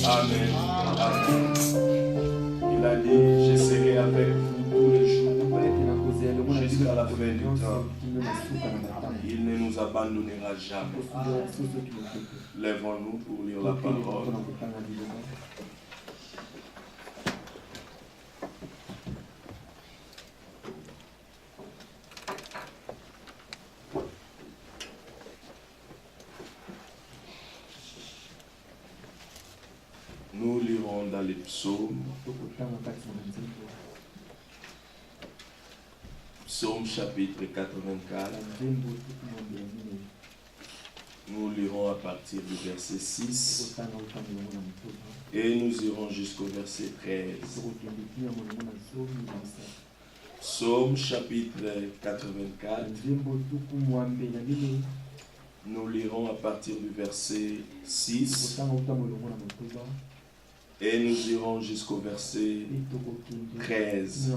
Amen. Amen. Il a dit, je serai avec vous tous les jours jusqu'à la fin du temps. Il ne nous abandonnera jamais. Lèvons-nous pour lire la parole. Nous lirons dans les psaumes. Psaume chapitre 84. Nous lirons à partir du verset 6 et nous irons jusqu'au verset 13. Psaume chapitre 84. Nous lirons à partir du verset 6 et nous irons jusqu'au verset 13.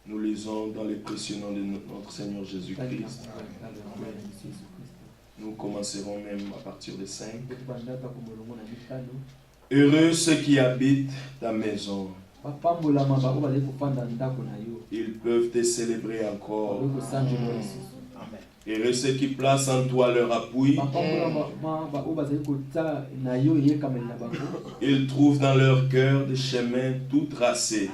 Nous lisons dans les précieux noms de notre Seigneur Jésus-Christ. Nous commencerons même à partir de 5. Heureux ceux qui habitent ta maison. Ils peuvent te célébrer encore. Heureux ceux qui placent en toi leur appui. Ils trouvent dans leur cœur des chemins tout tracés.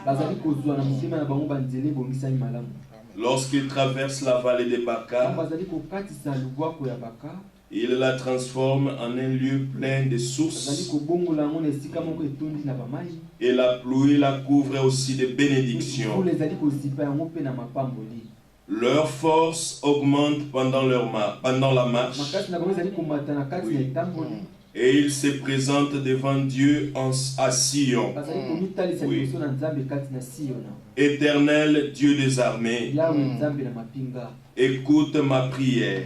Lorsqu'ils traversent la vallée des Baca, ils la transforment en un lieu plein de sources. Et la pluie la couvre aussi de bénédictions. Leur force augmente pendant la marche. Oui. Et ils se présentent devant Dieu à Sion. Oui. Éternel Dieu des armées, écoute ma prière.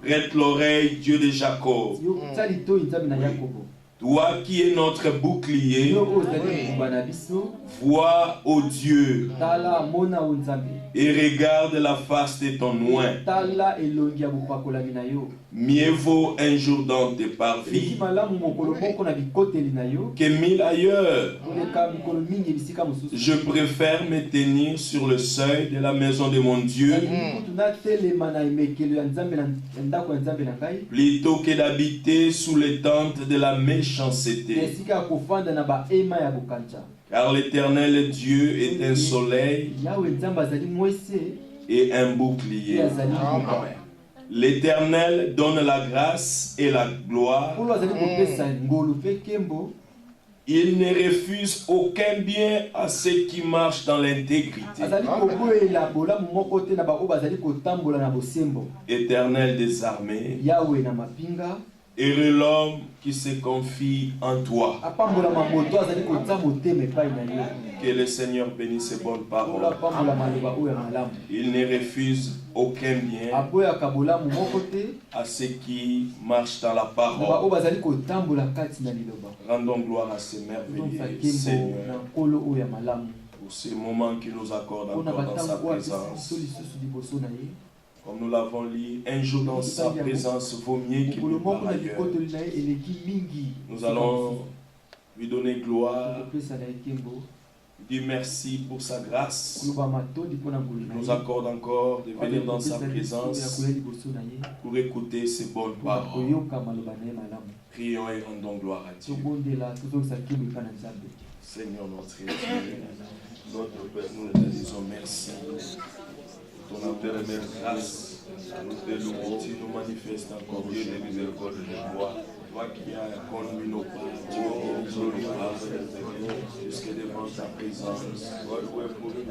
Prête l'oreille, Dieu de Jacob. Oui. Toi qui es notre bouclier, vois, ô Dieu, et regarde la face de ton oint. Mieux vaut un jour dans tes parvis que 1000 ailleurs. Je préfère me tenir sur le seuil de la maison de mon Dieu plutôt que d'habiter sous les tentes de la méchanceté. Car l'Éternel Dieu est un soleil et un bouclier. L'Éternel donne la grâce et la gloire. Il ne refuse aucun bien à ceux qui marchent dans l'intégrité. Éternel des armées, heureux l'homme qui se confie en toi. Que le Seigneur bénisse ses bonnes paroles. Il ne refuse aucun bien à ceux qui marchent dans la parole. Rendons gloire à ce merveilleux Seigneur pour ces moments qu'il nous accorde encore dans sa présence. Comme nous l'avons lu, un jour dans sa présence vaut mieux qu'il ne par ailleurs. Nous allons lui donner gloire, lui dire merci pour sa grâce. Il nous accorde encore de venir dans sa présence pour écouter ses bonnes paroles. Prions et rendons gloire à Dieu. Seigneur notre Dieu, notre Père, nous te disons merci. Ton éternelle grâce, nous te louons, tu nous manifestes encore Dieu de miséricorde et de joie. Toi qui as conduit nos pas, tu nous glorifies jusqu'à devant ta présence.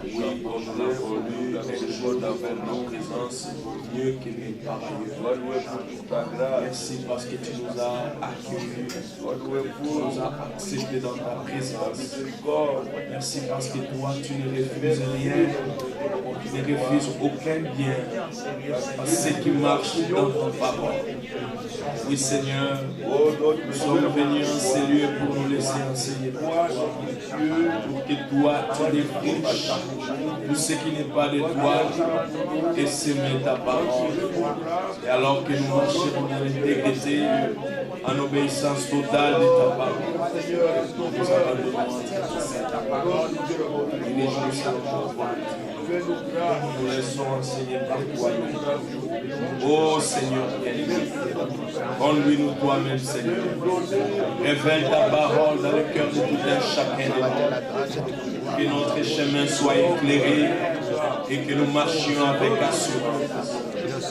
Oui, comme nous l'avons lu, quelque chose d'avoir nos présences mieux que nulle part ailleurs. Merci parce que tu nous as accueillis, tu nous as acceptés dans ta présence. Merci parce que toi, tu ne refuses rien. qui ne refuse aucun bien à ceux qui marchent dans ton parole. Oui, Seigneur, nous sommes venus en ces lieux pour nous laisser enseigner par toi, pour que toi, tu défriches tout ce qui n'est pas de toi et semer ta parole. Et alors que nous marcherons dans l'intégrité, en obéissance totale de ta parole, nous abandonnons ta parole. Nous les nous laissons enseigner par toi. Oh Seigneur, conduis nous toi-même, Seigneur. Révèle ta parole dans le cœur de tout un chacun de nous. Que notre chemin soit éclairé et que nous marchions avec assurance.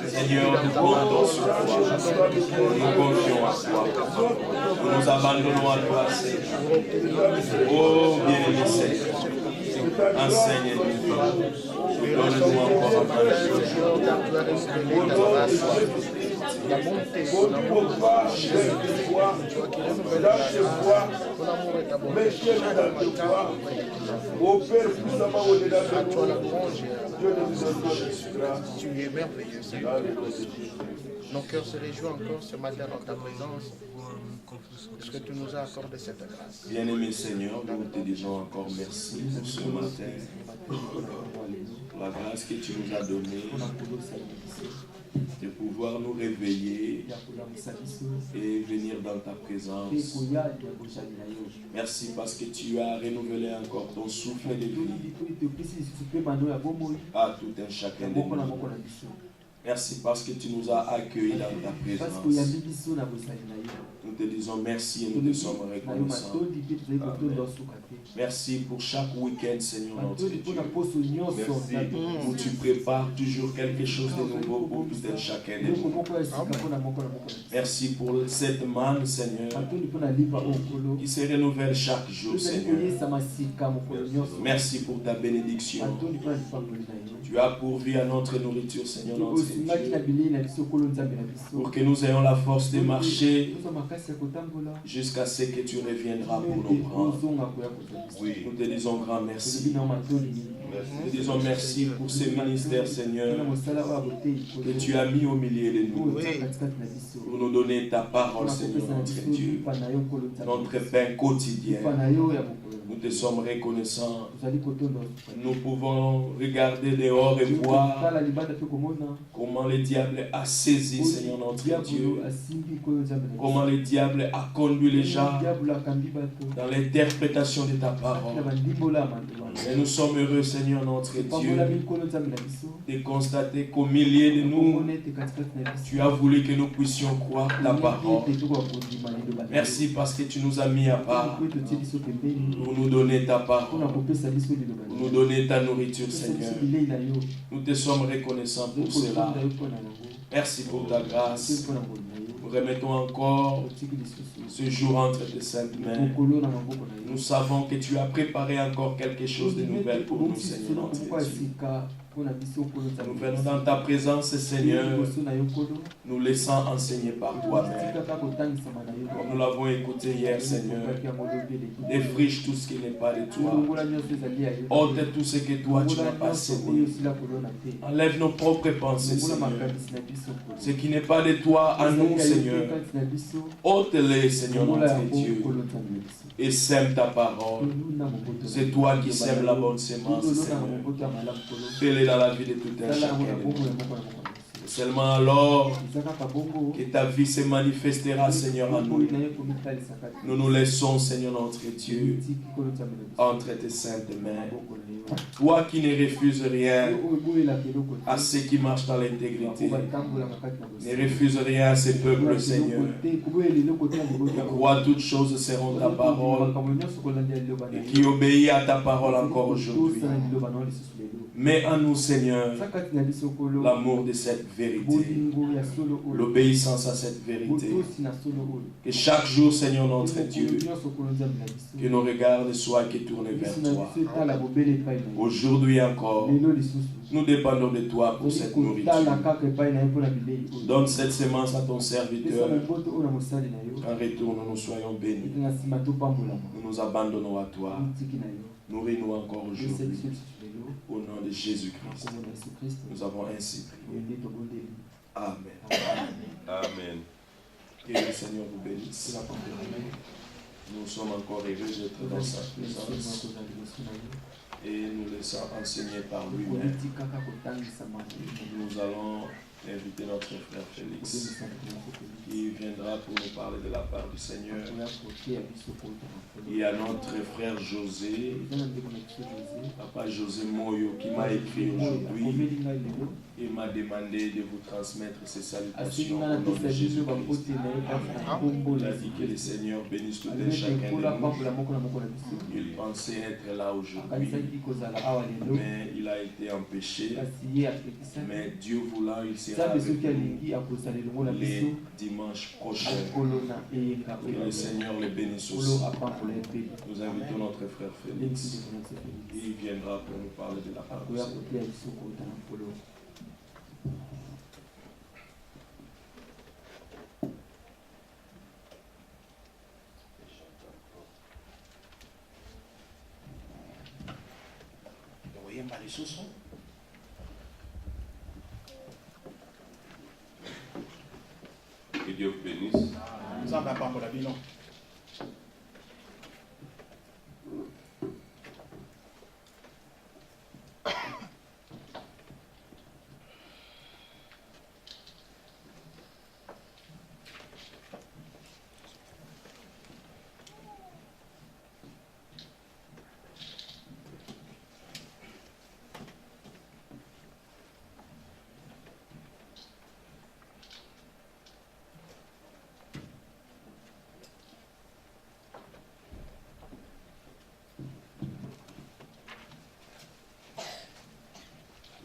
Seigneur, nous comptons sur toi. Nous confions à toi. Nous nous abandonnons à toi, Seigneur. Oh bien-aimé Seigneur. Enseigne-nous. Donne-nous encore un peu de choses. Tu es merveilleux, Seigneur. Nos cœurs se réjouissent encore ce matin dans ta présence. Est-ce que tu nous as accordé cette grâce? Bien-aimé Seigneur, nous te disons encore merci pour ce matin, pour la grâce que tu nous as donnée de pouvoir nous réveiller et venir dans ta présence. Merci parce que tu as renouvelé encore ton souffle de vie à tout un chacun de nous. Merci parce que tu nous as accueillis dans ta présence. Nous te disons merci et nous te sommes reconnaissants. Merci pour chaque week-end, Seigneur notre Dieu. Merci où tu prépares toujours quelque chose de nouveau pour tout un chacun de nous. Merci pour cette manne, Seigneur, qui se renouvelle chaque jour, Seigneur. Merci pour ta bénédiction. Tu as pourvu à notre nourriture, Seigneur notre Dieu, pour que nous ayons la force de marcher jusqu'à ce que tu reviendras pour nous prendre. Oui, nous te disons grand merci. Nous te disons merci pour ce ministère, Seigneur, que tu as mis au milieu de nous, pour nous donner ta parole, Seigneur notre Dieu, notre pain quotidien. Nous te sommes reconnaissants. Nous pouvons regarder dehors et voir comment le diable a saisi, Seigneur notre Dieu, comment le diable a conduit les gens dans l'interprétation de ta parole. Et nous sommes heureux, Seigneur notre Dieu, de constater qu'au milieu de nous, tu as voulu que nous puissions croire ta parole. Merci parce que tu nous as mis à part pour nous donner ta parole, pour nous donner ta nourriture, Seigneur. Nous te sommes reconnaissants pour cela. Merci pour ta grâce. Nous remettons encore ce jour entre tes saintes mains. Nous savons que tu as préparé encore quelque chose de nouvel pour nous, Seigneur notre Dieu. Nous venons dans ta présence, Seigneur, nous laissant enseigner par toi-même. Comme nous l'avons écouté hier, Seigneur, défriche tout ce qui n'est pas de toi. Ôte tout ce que toi tu n'as pas semé. Enlève nos propres pensées, Seigneur. Ce qui n'est pas de toi à nous, Seigneur. Ôte-les, Seigneur notre Dieu. Et sème ta parole. C'est toi qui sèmes la bonne sémence, Seigneur. Fais-le dans la vie de tout un chacun de nous. Seulement alors que ta vie se manifestera, Seigneur, en nous. Nous nous laissons, Seigneur notre Dieu, entre tes saintes mains. Toi qui ne refuses rien à ceux qui marchent dans l'intégrité, ne refuse rien à ces peuples, Seigneur. Je crois toutes choses seront ta parole et qui obéit à ta parole encore aujourd'hui. Mets en nous, Seigneur, l'amour de cette vérité, l'obéissance à cette vérité. Que chaque jour, Seigneur notre Dieu, que nos regards soient tournés vers toi. Aujourd'hui encore, nous dépendons de toi pour cette nourriture. Donne cette semence à ton serviteur. En retour, nous soyons bénis. Nous nous abandonnons à toi. Nourris-nous encore aujourd'hui. Au nom de Jésus-Christ, nous avons ainsi prié. Amen. Amen. Que le Seigneur vous bénisse. Nous sommes encore heureux d'être dans sa présence et nous laissons enseigner par lui-même. Nous allons inviter notre frère Félix qui viendra pour nous parler de la part du Seigneur. Il y a notre frère José, papa José Moyo, qui m'a écrit aujourd'hui. Il m'a demandé de vous transmettre ses salutations au nom de Jésus-Christ. Il a dit que le Seigneur bénisse tout et chacun de nous. Il pensait être là aujourd'hui, mais il a été empêché. Mais Dieu voulant, il sera avec nous les dimanches prochains. Que le Seigneur le bénisse aussi. Nous invitons notre frère Félix. Il viendra pour nous parler de la part du Seigneur. Que Dieu vous bénisse.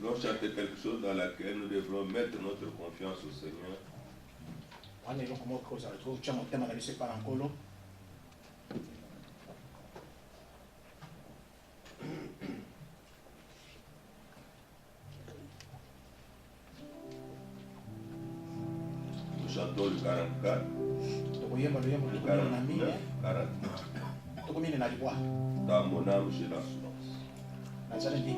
Nous chanter quelque chose dans laquelle nous devrons mettre notre confiance au Seigneur. Nous chantons le 44, le 49, 40. Dans mon âme, j'ai l'assurance. Assurance.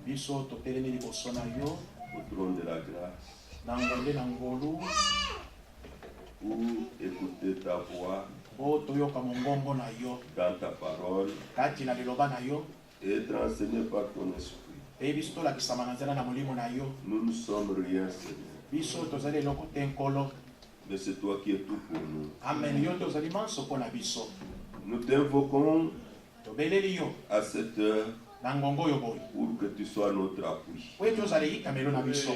biso totelemi liboso na yo au trône de la grâce na ngombe na ngolu pour écouter ta voix o toyoka mongongo na yo dans ta parole kati na liloba na yo et être enseigné par ton esprit. pe biso tolakisama na nzela na molimo na yo. Nous ne sommes rien, Seigneur. Biso tozali eloko te nkolo. Mais c'est toi qui es tout pour nous. Amen. Yo tozali manso mpo na biso. Nous t'invoquons tobeleli yo à cette heure na ngongo oyo boye pour que tu sois notre appui. po ete ozala yikamelo na biso.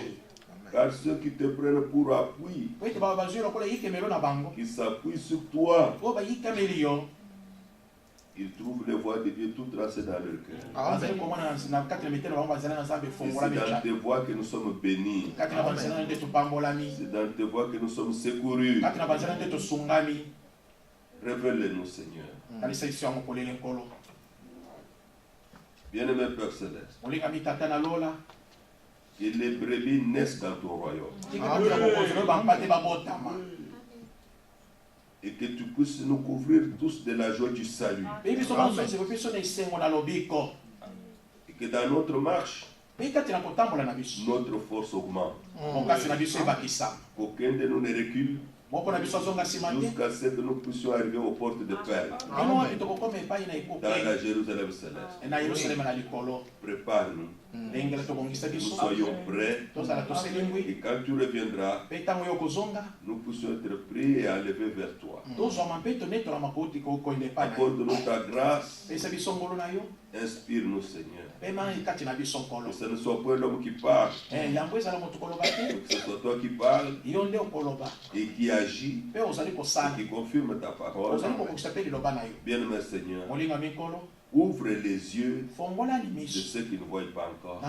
Car ceux qui te prennent pour appui, po ete baba bazwi lokola yikemelo na bango qui s'appuient sur toi, po bayikameli yo ils trouvent les voies de Dieu tout tracées dans leur cœur. bazali komona na kati na mitema bango bazali na nzambe Et efungolami c'est dans tes voies que nous sommes bénis. kati na banzela nde topambolami C'est dans tes voies que nous sommes secourus. kati na banzela nde tosungami. Révèle-nous, Seigneur. Talisa biso yango kolele nkolo. Bien-aimé Père Céleste, molingami tata na lola que les brebis naissent dans ton royaume. Et que tu puisses nous couvrir tous de la joie du salut. Et que dans notre marche, notre force augmente. Qu'aucun de nous ne recule jusqu'à ce que nous puissions arriver aux portes de Père. Dans la Jérusalem céleste. Prépare-nous. Nous soyons prêts. Et quand tu reviendras, nous puissions être pris et enlevés vers toi. Accorde-nous ta grâce. Inspire-nous, Seigneur. Que ce ne soit pas l'homme qui parle, que ce soit toi qui parles et qui agit et qui confirme ta parole. Bien-aimé Seigneur, ouvre les yeux de ceux qui ne voient pas encore.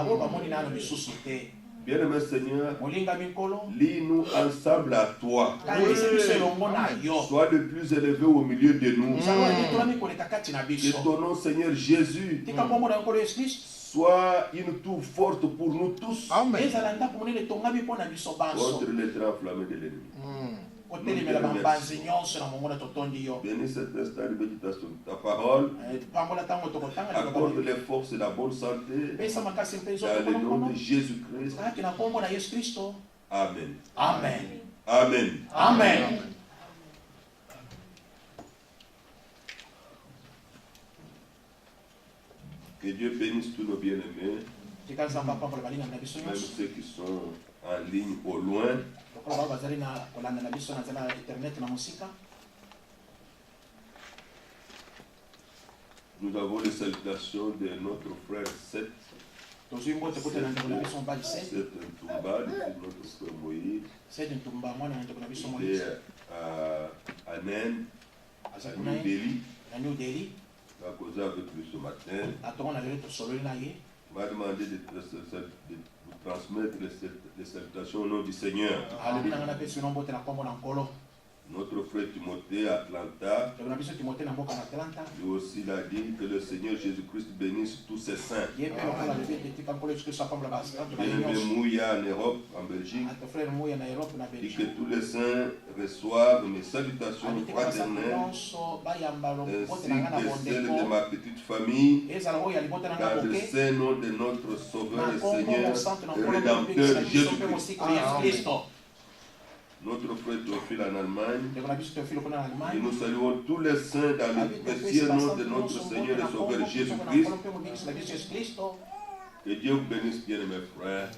Bien-aimé Seigneur, lis-nous ensemble à toi. Sois le plus élevé au milieu de nous. Que ton nom, Seigneur Jésus, soit une tour forte pour nous tous. Amen. Contre les traits enflammés de l'ennemi. Bénis cet instant de méditation de ta parole. Accorde les forces et la bonne santé. Dans le nom de Jésus-Christ. Amen. Amen. Amen. Amen. Que Dieu bénisse tous nos bien-aimés, même ceux qui sont en ligne au loin. Nous avons les salutations de notre frère Seth. Seth Ntumba, notre frère Moïse. Il est à Naine, à New Delhi. Il a causé avec lui ce matin. Il m'a demandé de vous transmettre les salutations au nom du Seigneur. Notre frère Timothée à Atlanta, lui aussi il a dit que le Seigneur Jésus-Christ bénisse tous ses saints. Bien-aimé Mouya en Europe, en Belgique, dit que tous les saints reçoivent mes salutations fraternelles, ainsi que celles de ma petite famille, dans le saint nom de notre Sauveur et Seigneur et Rédempteur Jésus-Christ. Notre frère Théophile en Allemagne, et nous saluons tous les saints dans le précieux nom de notre Seigneur et Sauveur Jésus-Christ. Que Dieu vous bénisse, bien mes frères.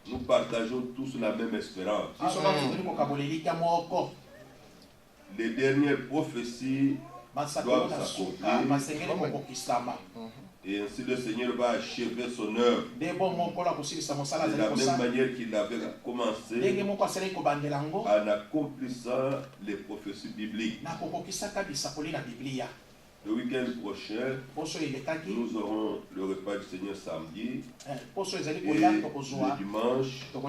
Nous partageons tous la même espérance. Les dernières prophéties doivent s'accomplir. Et ainsi le Seigneur va achever son œuvre. De la même manière qu'il avait commencé en accomplissant les prophéties bibliques. Le week-end prochain, nous aurons le repas du Seigneur samedi. Et le dimanche, nous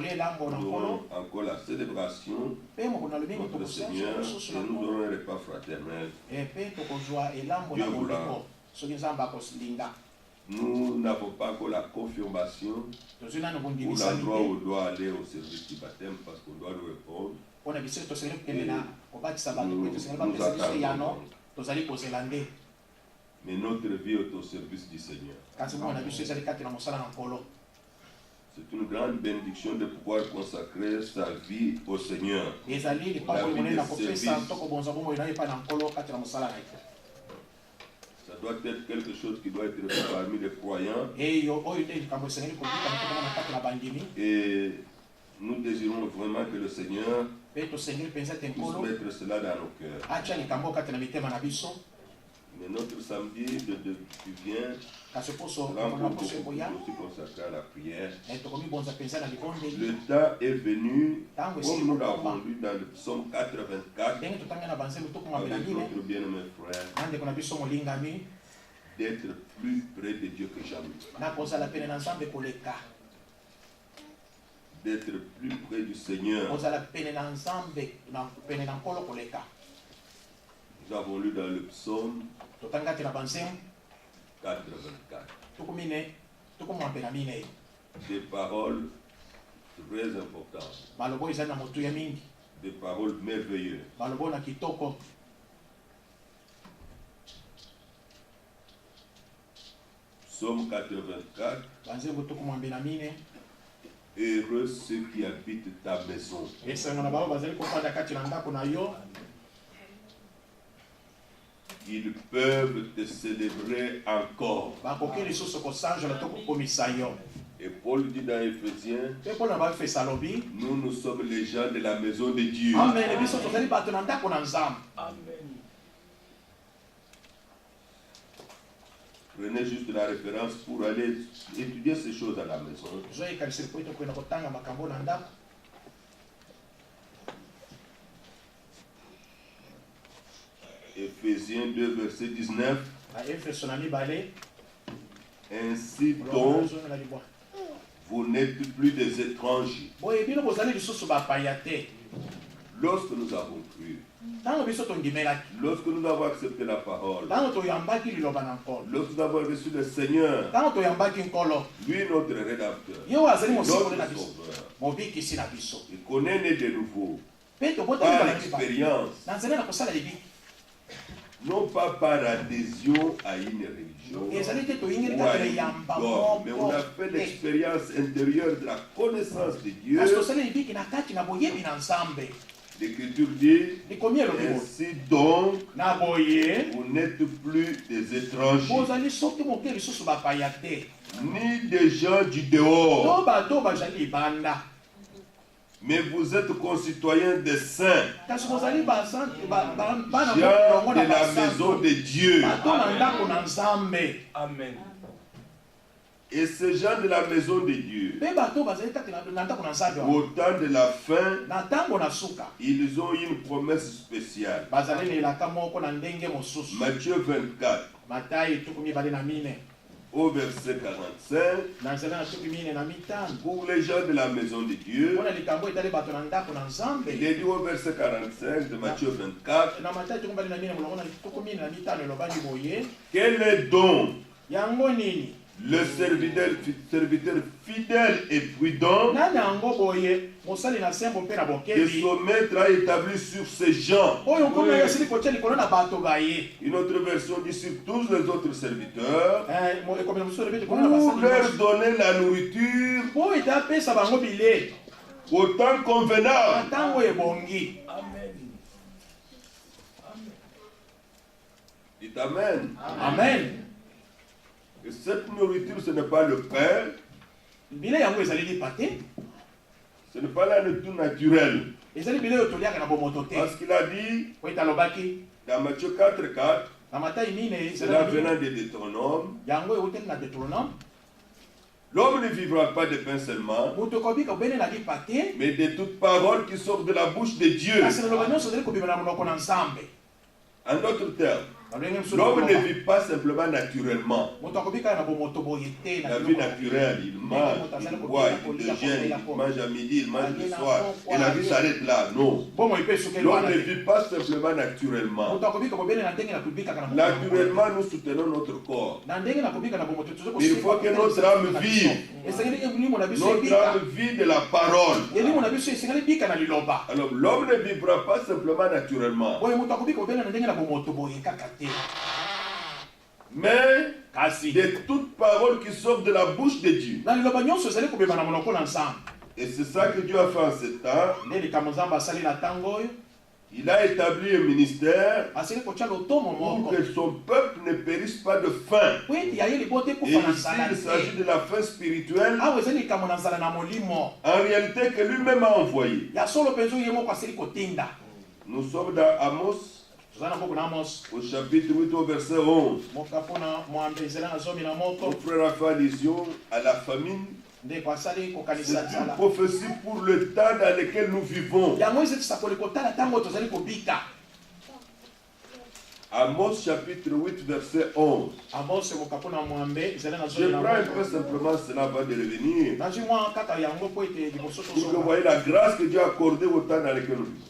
aurons encore la célébration de notre Seigneur et nous aurons un repas fraternel. Dieu voulant. Nous n'avons pas encore la confirmation pour l'endroit où on doit aller au service du baptême parce qu'on doit nous répondre. Et nous attendons. Mais notre vie est au service du Seigneur. C'est une grande bénédiction de pouvoir consacrer sa vie au Seigneur. La vie de service. Ça doit être quelque chose qui doit être fait parmi les croyants. Et nous désirons vraiment que le Seigneur puisse mettre cela dans nos cœurs. Mais notre samedi qui vient sera aussi consacré à la prière. Le temps est venu, comme nous l'avons lu dans le psaume 84, avec notre bien-aimé frère, d'être plus près de Dieu que jamais. D'être plus près du Seigneur. Nous avons lu dans le psaume 84. Des paroles très importantes. Des paroles merveilleuses. Psaume 84. Heureux ceux qui habitent ta maison. Ils peuvent te célébrer encore. Et Paul dit dans Éphésiens, nous sommes les gens de la maison de Dieu. Amen. Prenez juste la référence pour aller étudier ces choses à la maison. Éphésiens 2, verset 19. Ainsi donc, vous n'êtes plus des étrangers. Lorsque nous avons cru, lorsque nous avons accepté la parole, lorsque nous avons reçu le Seigneur, lui notre rédempteur, notre sauveur, il connaît né de nouveau par l'expérience, non pas par adhésion à une religion ou à une dogme, mais on a fait l'expérience intérieure de la connaissance de Dieu. L'Écriture dit, ainsi donc, vous n'êtes plus des étrangers, ni des gens du dehors, mais vous êtes concitoyens des saints, gens de la maison de Dieu. Amen. Et ces gens de la maison de Dieu, au temps de la fin, ils ont une promesse spéciale. Matthieu 24, au verset 45, pour les gens de la maison de Dieu, il est dit au verset 45 de Matthieu 24, quel est donc le serviteur fidèle et prudent que son maître a établi sur ces gens? Une autre version dit sur tous les autres serviteurs pour leur donner la nourriture au temps convenable. Dites Amen. Amen. Et cette nourriture, ce n'est pas le pain. Ce n'est pas la nourriture naturelle. Parce qu'il a dit dans Matthieu 4:4, cela venant de Deutéronome, l'homme ne vivra pas de pain seulement, mais de toute parole qui sort de la bouche de Dieu. En d'autres termes, l'homme ne vit pas simplement naturellement. La vie naturelle, il mange, il boit, il déjeune, il mange à midi, il mange le soir. Et la vie s'arrête là. Non. L'homme ne vit pas simplement naturellement. Naturellement, nous soutenons notre corps. Mais il faut que notre âme vive. Notre âme vit de la parole. Alors, l'homme ne vivra pas simplement naturellement. mais de toute parole qui sort de la bouche de Dieu. Et c'est ça que Dieu a fait en ce temps. Il a établi un ministère pour que son peuple ne périsse pas de faim. Et ici, il s'agit de la faim spirituelle, en réalité que lui-même a envoyé. Nous sommes dans Amos, au chapitre 8, au verset 11. Mon frère a fait allusion à la famine. C'est une prophétie pour le temps dans lequel nous vivons. Amos chapitre 8 verset 11. Je prends un peu simplement cela avant de revenir. Pour que vous voyez la grâce que Dieu a accordée au temps dans lequel nous vivons.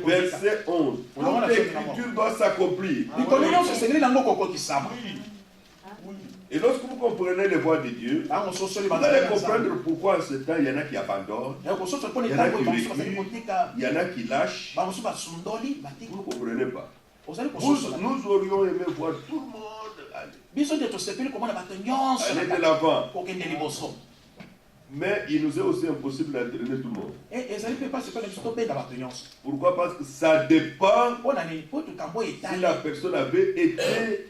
Verset 11. Toute l'écriture doit s'accomplir. Et lorsque vous comprenez les voies de Dieu, vous allez comprendre pourquoi en ce temps il y en a qui abandonnent, il y en a qui reculent, il y en a qui lâchent. Vous ne comprenez pas. Nous aurions aimé voir tout le monde aller de l'avant. Mais il nous est aussi impossible d'entraîner tout le monde. Pourquoi? Parce que ça dépend si la personne avait été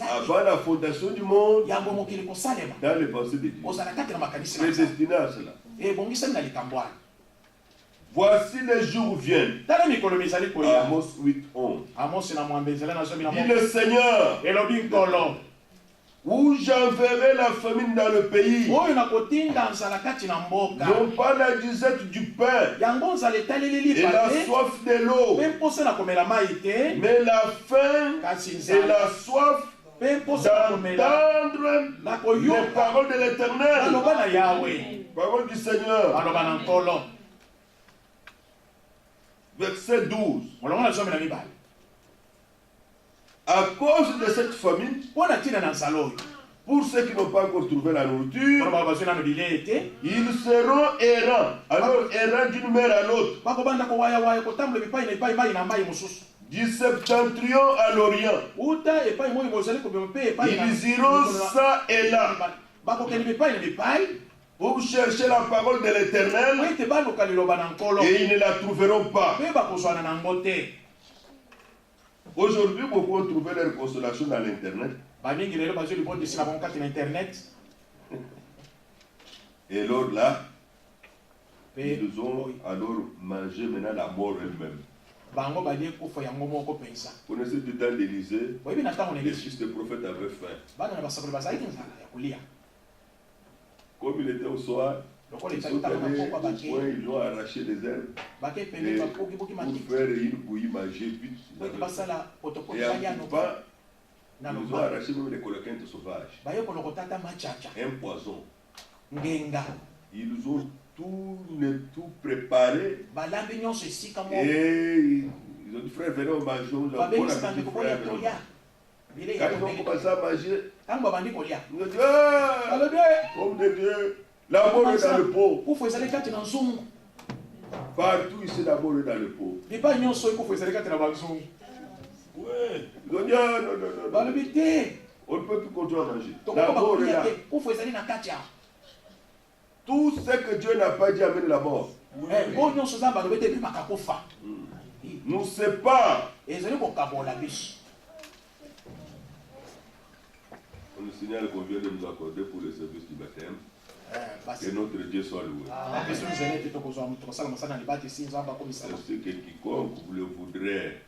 avant la fondation du monde dans les pensées de Dieu. Prédestiné à cela. Voici les jours viennent. Amos 8, 11. Dit le Seigneur, où j'enverrai la famine dans le pays, non pas la disette du pain et la soif de l'eau, mais la faim et la soif d'entendre les paroles de l'Éternel, paroles du Seigneur. Verset 12. À cause de cette famine, pour ceux qui n'ont pas encore trouvé la nourriture, ils seront errants. Alors errants d'une mer à l'autre. Du septentrion à l'orient. Ils iront ça et là pour chercher la parole de l'Éternel et ils ne la trouveront pas. Aujourd'hui, beaucoup ont trouvé leur consolation dans l'Internet. Et alors là, ils ont alors mangé maintenant la mort elle-même. Vous connaissez du temps d'Élysée, les fils de prophètes avaient faim. Comme il était au soir, ils sont allés au coin, ils ont arraché des herbes pour faire une bouillie manger vite. Et en coupant, ils ont arraché même les coloquintes sauvages. Un poison. Ils ont tout préparé. Et ils ont dit, frère, venez au manger. Quand ils ont commencé à manger, ils ont dit, homme de Dieu, la mort est dans le pot. Partout ici, la mort est dans le pot. Oui. Ils ont dit, non. On ne peut plus continuer à manger. La mort est là. Tout ce que Dieu n'a pas dit amène la mort. Nous sépare. On nous signale qu'on vient de nous accorder pour le service du baptême. Que notre Dieu soit loué. C'est que quiconque le voudrait,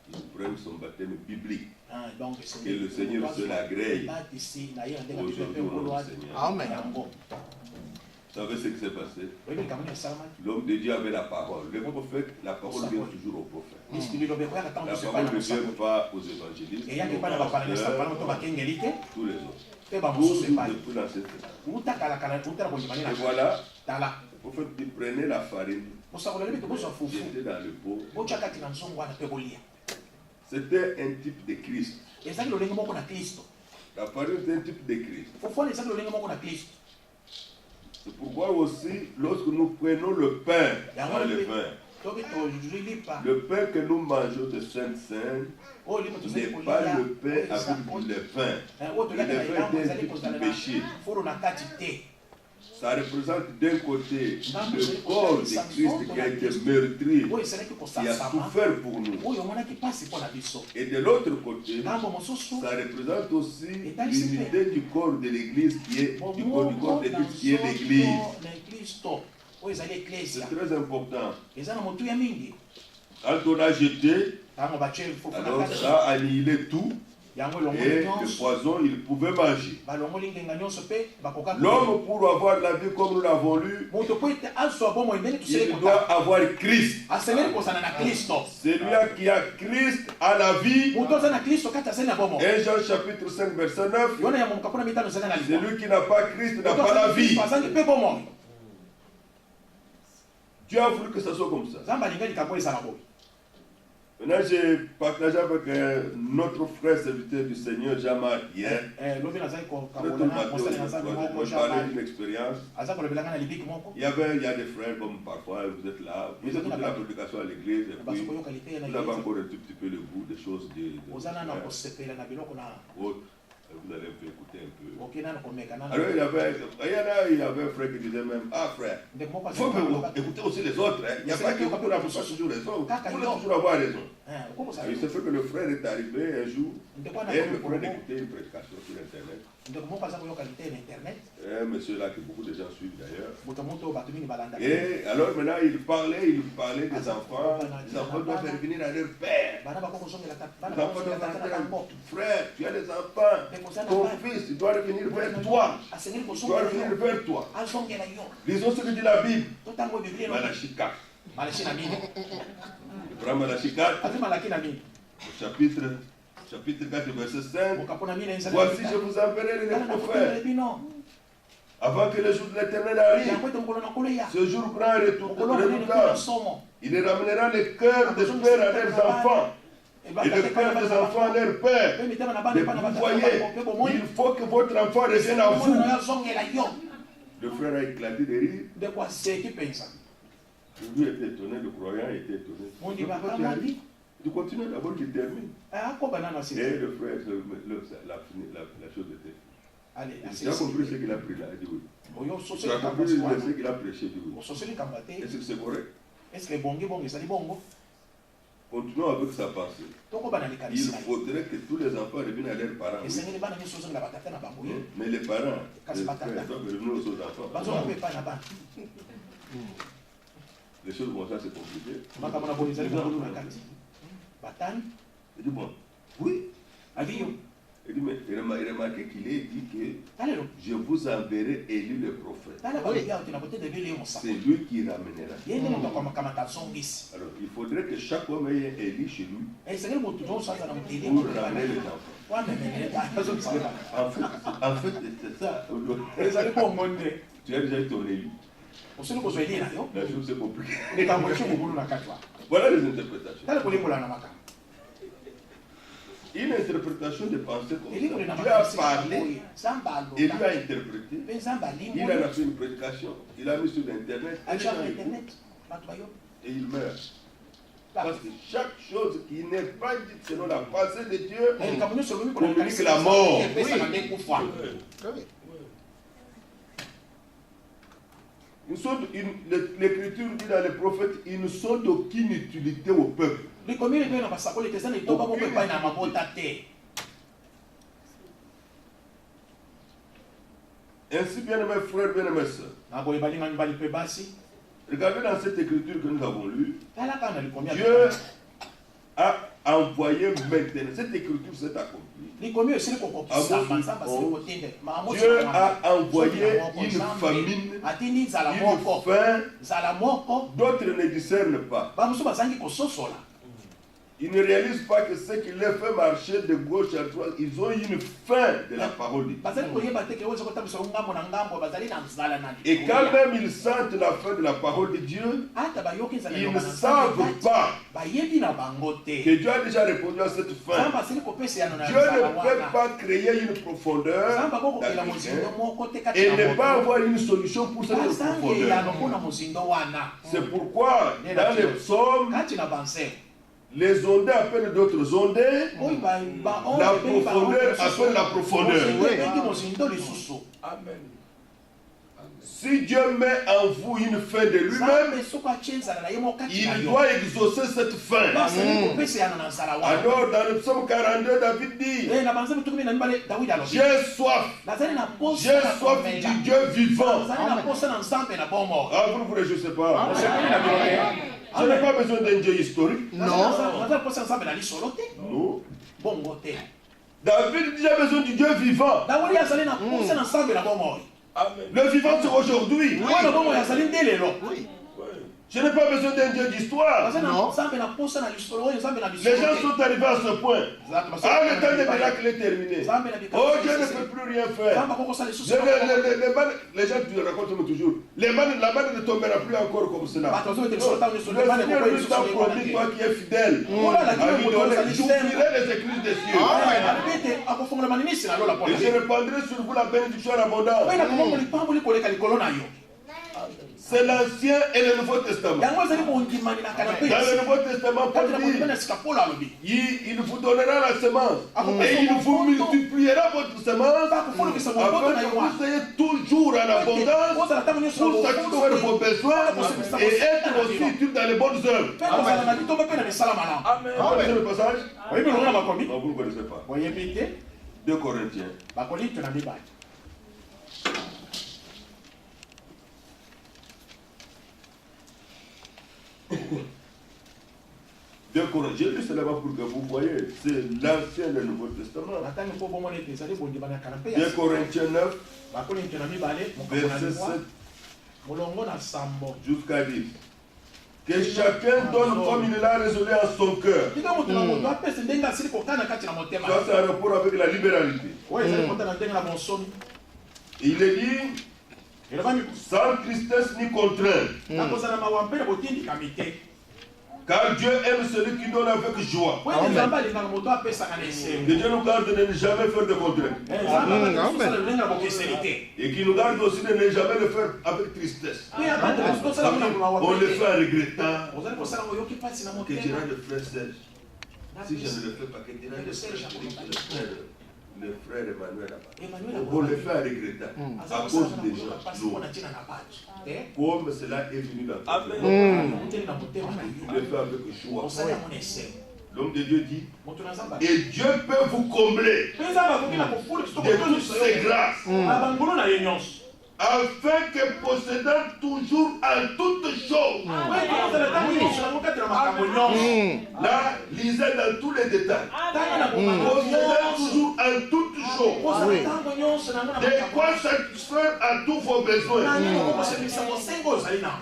il prenne son baptême biblique. Que le Seigneur se l'agrée. Aujourd'hui, au nom du Seigneur. Amen. Vous savez ce qui s'est passé? L'homme de Dieu avait la parole. Le prophète, la parole vient toujours au prophète. La parole ne vient pas aux évangélistes, tous les autres. Tous depuis l'Ancien Testament. Et voilà, le prophète dit, prenez la farine, jetez dans le pot. C'était un type de Christ. La farine est un type de Christ. C'est pourquoi aussi, lorsque nous prenons le pain dans le vin, Le pain que nous mangeons de Sainte-Sainte n'est pas le pain avec le pain. Le pain est un petit péché. Ça représente d'un côté le corps de Christ qui a été meurtri, qui a souffert pour nous. Et de l'autre côté, ça représente aussi l'unité du corps de l'Église qui est du corps de Christ qui est l'Église. C'est très important. Quand on a jeté, alors ça a annihilé tout. Et le poison, il pouvait manger. L'homme, pour avoir la vie comme nous l'avons lu, il doit avoir Christ. Celui qui a Christ a la vie. 1 Jean chapitre 5 verset 9. Celui qui n'a pas Christ n'a pas la vie. Dieu a voulu que ça soit comme ça. Maintenant, j'ai partagé avec notre frère serviteur du Seigneur, Jean-Marc, hier. Moi, je parlais d'une expérience. Il y a des frères comme parfois, vous êtes là, vous écoutez la prédication à l'église, et puis vous avez encore un tout petit peu le goût des choses vous allez un peu écouter un peu. Alors il y avait un frère qui disait même, ah frère, il faut écouter aussi les autres. Il n'y a pas que vous n'avez pas toujours raison. Vous voulez toujours avoir raison. Il se fait que le frère est arrivé un jour et le frère écoutait une prédication sur Internet. Un monsieur là que beaucoup de gens suivent d'ailleurs. Et alors maintenant il parlait des enfants. Les enfants doivent revenir à leur père. Les enfants doivent rentrer à ton frère, tu as des enfants. Ton fils, il doit revenir vers toi. Il doit revenir vers toi. Lisons ce que dit la Bible. Malachi 4. Prends Malachi 4. Chapitre 4, verset 5. Voici, je vous enverrai les prophètes. Avant que le jour de l'Éternel arrive, ce jour grand et redoutable, il ramènera le cœur des pères à leurs enfants. Et le cœur des enfants à leur père. Vous voyez, il faut que votre enfant revienne à vous. Le frère a éclaté de rire. Lui était étonné, le croyant était étonné. Tu continues d'abord qu'il termine. Et le frère, la chose était. Tu as compris ce qu'il a pris là? Il dit oui. Tu as compris ce qu'il a prêché? Il dit oui. Est-ce que c'est correct? Continuons avec sa pensée. Il faudrait que tous les enfants reviennent à leurs parents. Oui. Mais les parents, les frères, doivent revenir aux autres enfants. Les choses comme ça, c'est compliqué. Il dit bon, oui. Il dit, mais remarquez qu'il est dit que je vous enverrai Élie le prophète. C'est lui qui ramènera. Alors, il faudrait que chaque homme ait Élie chez lui pour ramener les enfants. En fait, c'est ça. Tu as déjà eu ton Élie. La chose c'est compliqué. Voilà les interprétations. Une interprétation de pensée comme ça. Dieu a parlé, et lui a interprété. Il a fait une prédication, il a mis sur Internet, et il meurt. Parce que chaque chose qui n'est pas dite selon la pensée de Dieu communique la mort. L'Écriture dit dans les prophètes, ils ne sont d'aucune utilité au peuple. Ainsi, bien-aimés frères, bien-aimés sœurs, regardez dans cette écriture que nous avons lue, Dieu a envoyé maintenant, cette écriture s'est accomplie. Dieu a envoyé une famine, une faim, d'autres ne discernent pas. Ils ne réalisent pas que ce qui les fait marcher de gauche à droite, ils ont une faim de la parole de Dieu. Et quand même ils sentent la faim de la parole de Dieu, ils ne savent pas Que Dieu a déjà répondu à cette fin. Dieu ne peut pas créer une profondeur et ne pas avoir une solution pour cette profondeur. C'est pourquoi dans les psaumes, les ondées appellent d'autres ondées, la profondeur appelle la profondeur. Amen. Si Dieu met en vous une fin de lui-même, il doit exaucer cette fin. Alors dans le psaume 42, David dit, j'ai soif du Dieu vivant. Ah, vous ne vous réjouissez pas. Je n'ai pas besoin d'un Dieu historique. Non. David dit, j'ai besoin du Dieu vivant. Amen. Le vivant c'est aujourd'hui. Oui. Je n'ai pas besoin d'un Dieu d'histoire. Les gens sont arrivés à ce point. Ah, le temps des miracles est terminé. Oh, Dieu ne peut plus rien faire. Les gens te racontent toujours. La manne ne tombera plus encore comme cela. Le Seigneur lui t'a promis, toi qui es fidèle. J'ouvrirai les écluses des cieux. Et je répandrai sur vous la bénédiction abondante. C'est l'Ancien et le Nouveau Testament. Dans le Nouveau Testament, Paul dit, il vous donnera la semence et il vous multipliera votre semence afin que vous ayez toujours en abondance pour satisfaire vos besoins et être aussi utile dans les bonnes œuvres. Amen. Vous connaissez le passage? Vous ne connaissez pas. 2 Corinthiens. 2 Corinthiens, j'ai lu cela pour que vous voyez, c'est l'Ancien et le Nouveau Testament. 2 Corinthiens 9, verset 7 jusqu'à 10. Que chacun donne comme il l'a résolu en son cœur. Ça, c'est un rapport avec la libéralité. Il est dit, sans tristesse ni contrainte. Car Dieu aime celui qui donne avec joie. Que Dieu nous garde de ne jamais faire de contrainte. Et qui nous garde aussi de ne jamais le faire avec tristesse. On le fait en regrettant. Que dira le frère Serge? Si je ne le fais pas, que dira le frère le frère Emmanuel, on le fait en regrettant à cause des gens. Comme cela est venu dans ta vie. On le fait avec joie. L'homme de Dieu dit, et Dieu peut vous combler de toutes ses grâces, afin que possédant toujours en toutes choses. Là, lisez dans tous les détails. Possédant toujours en toutes choses. De quoi satisfaire à tous vos besoins.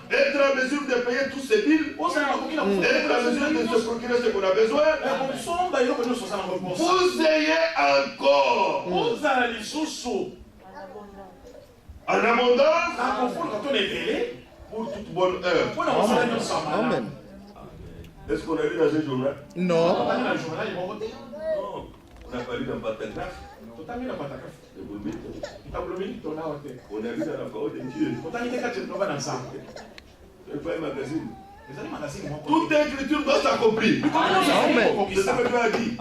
Être en mesure de payer tous ses billes. Être en mesure de se procurer ce qu'on a besoin. Vous ayez encore en abondance pour toute bonne œuvre. Amen. Est-ce qu'on a lu dans un journal? Non. Non. On n'a pas lu dans Patagraphe. On a lu dans la parole de Dieu. C'est pas un magazine. Toute écriture doit s'accomplir. C'est ce que Dieu a dit.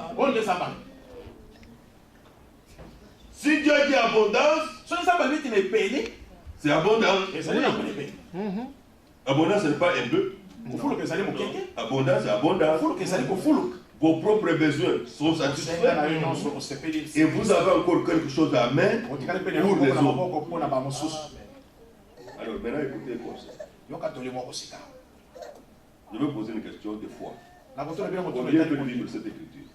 Si Dieu dit abondance, c'est abondance. Abondance, ce n'est pas un peu. Abondance, c'est abondance. Vos propres besoins sont satisfaits. Et vous avez encore quelque chose à mettre pour les autres. Alors maintenant, écoutez le conseil. Je vais poser une question de foi. Combien peut vivre cette écriture?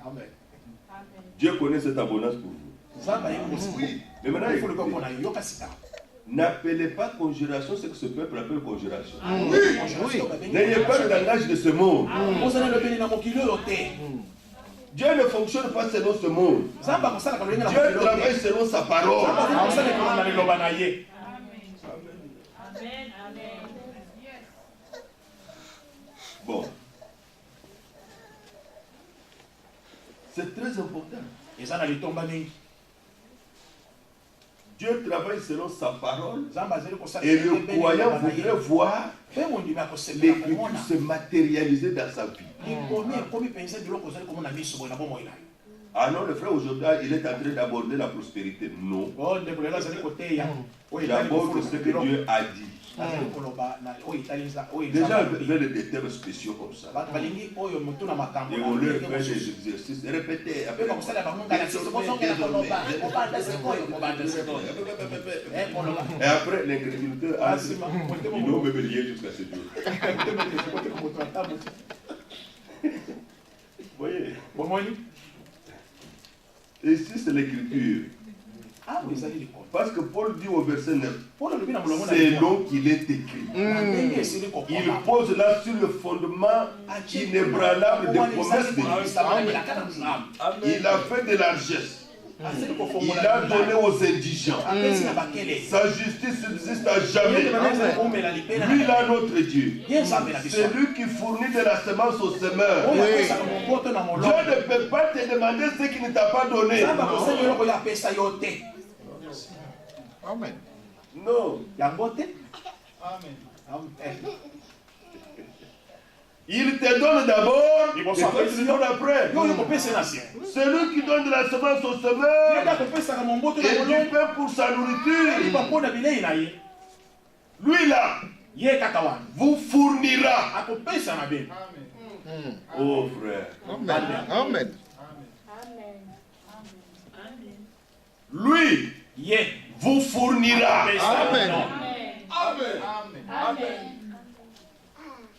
Amen. Dieu connaît cette abondance pour vous. Oui. Mais maintenant, n'appelez pas conjuration ce que ce peuple appelle conjuration. N'ayez pas le langage de ce monde. Dieu ne fonctionne pas selon ce monde. Dieu travaille selon sa parole. C'est très important. Et Dieu travaille selon sa parole et le croyant voudrait voir l'écriture se matérialiser dans sa vie. Ah non, le frère aujourd'hui, il est en train d'aborder la prospérité. Non. Il aborde ce que Dieu a dit. Déjà, avec des termes spéciaux comme ça. Et on leur fait des exercices. Répétez. Et après, l'incrédulité a dit, ils n'ont même lié jusqu'à ce jour. Vous voyez? Et si c'est l'écriture. Parce que Paul dit au verset 9, c'est long qu'il est écrit. Il pose là sur le fondement inébranlable des promesses de Dieu. Il a fait de largesse. Il a donné aux indigents. Sa justice subsiste à jamais. Lui, là, notre Dieu. C'est lui qui fournit de la semence au semeur. Dieu ne peut pas te demander ce qu'il ne t'a pas donné. Amen. Non. Il te donne d'abord et toi tu lui donnes après. Celui qui donne de la semence au semeur et du pain pour sa nourriture, lui là vous fournira. Oh frère. Amen. Amen. Lui vous fournira. Amen. Amen. Amen.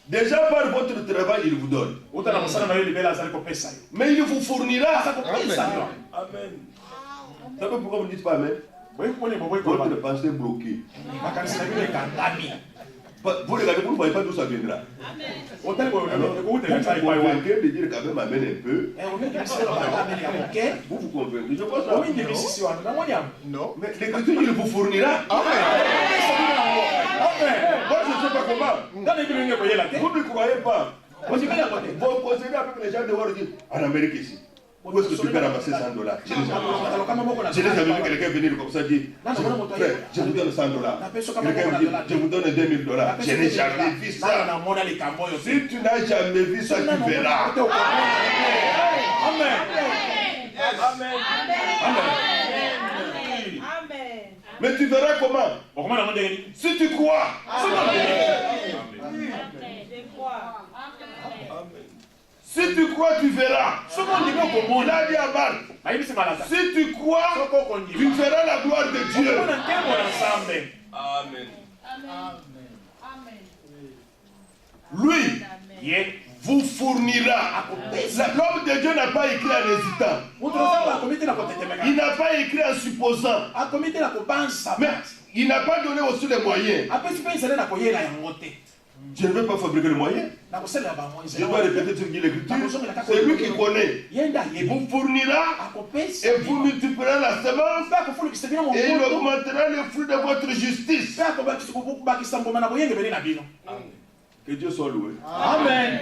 Déjà par votre travail, il vous donne. Mais il vous fournira. Amen. Vous savez pourquoi vous ne dites pas Amen? Votre pensée est bloquée. Vous regardez, vous ne voyez pas d'où ça viendra. Vous convainquez de dire quand même Amen un peu. Vous convainquez. Je pense que non. Mais l'écriture, il vous fournira. Amen. Moi, je ne sais pas comment. Vous ne croyez pas. Vous possédez avec les gens de voir dire en Amérique ici. Où est-ce que tu peux ramasser $100? Je n'ai jamais vu quelqu'un venir comme ça dire frère, je vous donne $100. Quelqu'un me dit je vous donne $2000. Je n'ai jamais vu ça. Si tu n'as jamais vu ça, tu verras. Amen. Amen. Amen. Mais tu verras comment? Si tu crois. Si tu crois, tu verras. Il a dit à Bar, si tu crois, tu verras la gloire de Dieu. Amen. Lui vous fournira. L'homme de Dieu n'a pas écrit en hésitant. Il n'a pas écrit en supposant. Mais il n'a pas donné aussi les moyens. Je ne vais pas fabriquer les moyens. Je dois répéter ce qu'il dit l'écriture. C'est lui qui connaît. Il vous fournira et vous multiplierez la semence et il augmentera le fruit de votre justice. Que Dieu soit loué. Amen.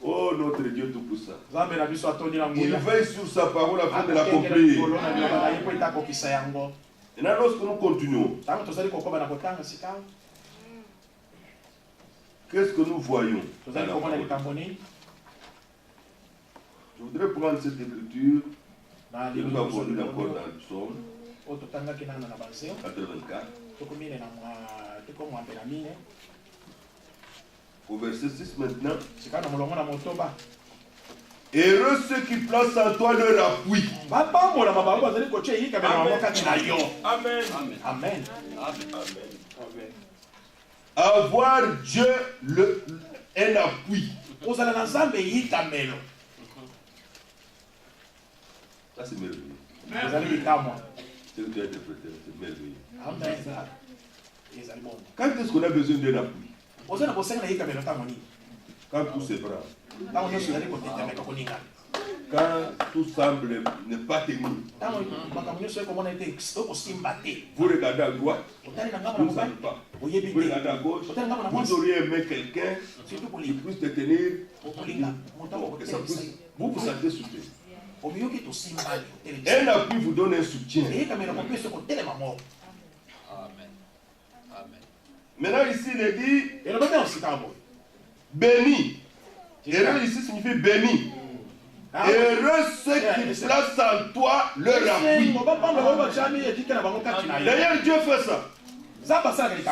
Oh, notre Dieu tout-puissant. Il veille sur sa parole afin de l'accomplir. Et là, lorsque nous continuons, qu'est-ce que nous voyons? Je voudrais prendre cette écriture que nous avons lue encore dans le psaume 84. Au verset 6 maintenant. Heureux ceux qui placent en toi leur appui. Amen. Amen. Amen. Avoir Dieu un appui. Ça c'est merveilleux. C'est que tu as interprété, c'est merveilleux. Quand est-ce qu'on a besoin d'un appui? Quand tout se prend. Quand tout semble ne pas tenir, vous regardez à droite, vous ne savez pas. Vous regardez à gauche, vous auriez aimé quelqu'un qui puisse te tenir, que ça puisse, vous sentez soutenu. Un appui vous donne un soutien. Maintenant ici il est dit béni. Heureux ici signifie béni. Heureux ceux qui placent en toi leur appui. D'ailleurs Dieu fait ça.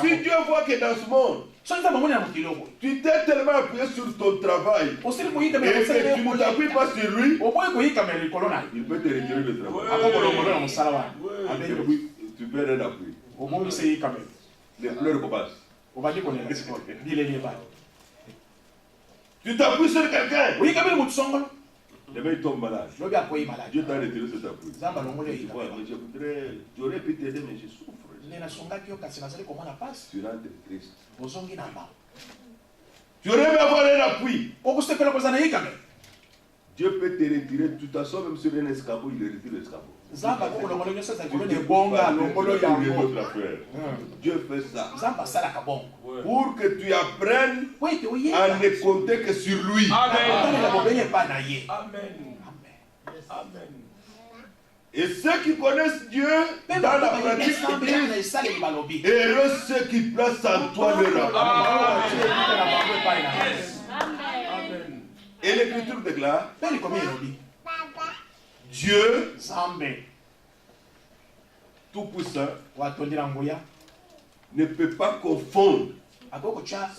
Si Dieu voit que dans ce monde, tu t'es tellement appuyé sur ton travail et que tu ne t'appuies pas sur lui, il peut te retirer le travail. Tu perds un appui. Les pleurs commencent. Tu t'appuies sur quelqu'un. Demain il tombe malade. Dieu t'a retiré cet appui. Tu aurais pu t'aider, mais je souffre. Tu rentres triste. Tu aurais aimé avoir un appui. Dieu peut te retirer. Tu t'assois même sur un escabeau, il retire l'escabeau. Dieu fait ça pour que tu apprennes à ne compter que sur lui. Amen. Amen. Et ceux qui connaissent Dieu dans la pratique disent heureux ceux qui placent en toi leur appui. Et l'Écriture déclare Dieu tout-puissant ne peut pas confondre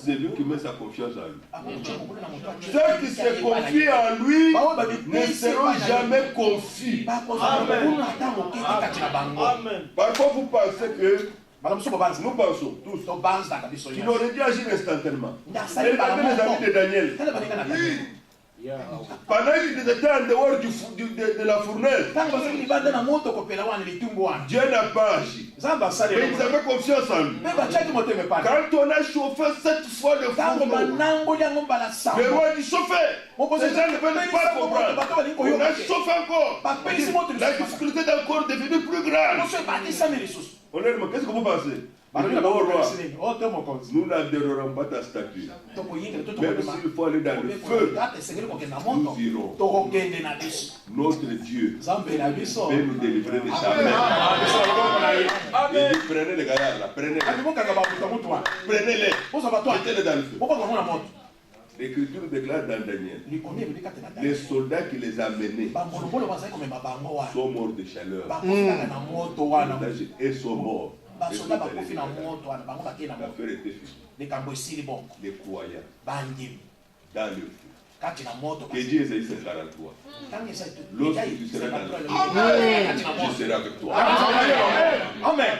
celui qui met sa confiance en lui. Ceux qui se confient en lui ne seront jamais confus. Amen. Parfois vous pensez que nous pensons tous qu'il aurait dû agir instantanément. Regardez les amis de Daniel. Pendant qu'ils étaient en dehors de la fournaise, Dieu n'a pas agi. Mais ils avaient confiance en lui. Quand on a chauffé 7 fois le fourneau, le roi dit chauffer. Les gens ne veulent pas comprendre. On a chauffé encore. La difficulté est encore devenue plus grande. Honnêtement, qu'est-ce que vous pensez? Nous n'adhérerons pas ta statue. Même s'il faut aller dans le feu, nous irons. Notre Dieu peut nous délivrer de sa main. Et prenez les gaillards là, prenez-les. Prenez-les. Mettez-les dans le feu. L'Écriture déclare dans Daniel, les soldats qui les amenaient sont morts de chaleur. Et sont morts. L'affaire était finie. Les croyants dans le feu. Que Dieu ait ce caractère. Lorsque tu seras dans le feu, je serai avec toi. Amen.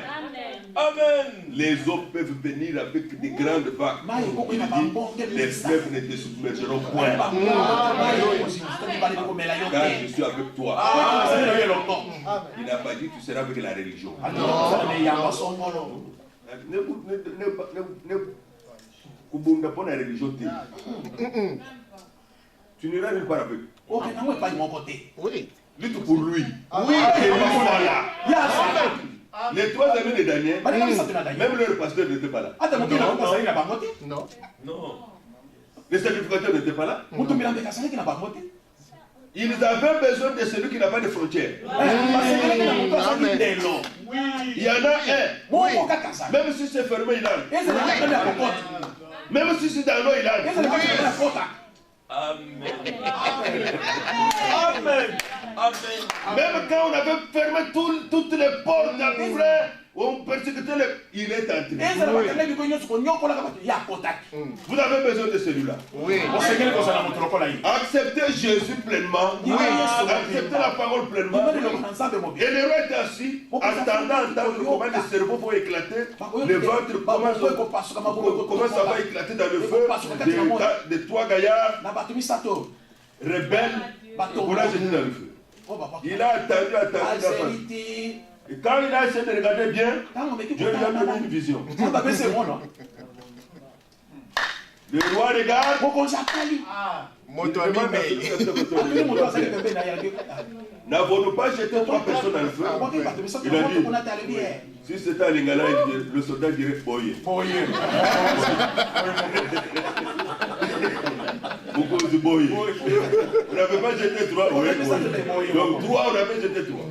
Amen. Les eaux peuvent venir avec des grandes vagues. Il dit, les fleuves ne te submergeront point. Car je suis avec toi. Il n'a pas dit que tu seras avec la religion. Tu n'iras nulle part avec. Oui. Lutte pour lui. Oui. Les 3 amis de Daniel, même leur pasteur n'était pas là. Non. Non. Les sacrificateurs n'étaient pas là. Ils avaient besoin de celui qui n'a pas de frontières. Il y en a un. Même si c'est fermé, il entre. Même si c'est dans l'eau, il entre. Amen. Amen. Amen. Même quand on avait fermé toutes les portes frère, on persécutait il est entré. Vous avez besoin de celui-là. Oui. Acceptez Jésus pleinement. Oui. Acceptez la parole pleinement. Et le roi est assis, attendant comment le cerveau va éclater, le ventre commence à éclater dans le feu. De 3 gaillards rebelles, on l'a jeté dans le feu. Il a attendu. Et quand il a essayé de regarder bien, Dieu lui a donné une vision. Le roi regarde. N'avons-nous pas jeté 3 personnes dans le feu? Il a dit, si c'était à Lingala, le soldat dirait Boye. Beaucoup de Boye. On n'avait pas jeté 3. Donc 3, on avait jeté 3.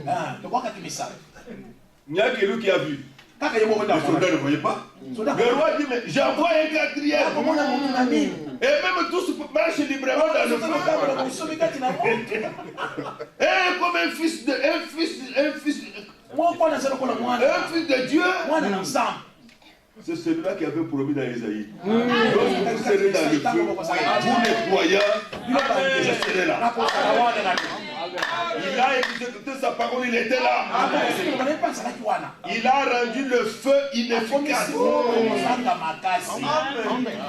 Il n'y a que lui qui a vu. Le soldat ne voyait pas. Le roi dit, mais j'envoie un 4e. Et même tous marchent librement dans le feu. Et comme un fils de Dieu. C'est celui-là qui avait promis dans Isaïe. Lorsque vous serez dans le feu, vous les croyants, je serai là. Il a exécuté sa parole, il était là. Il a rendu le feu inefficace.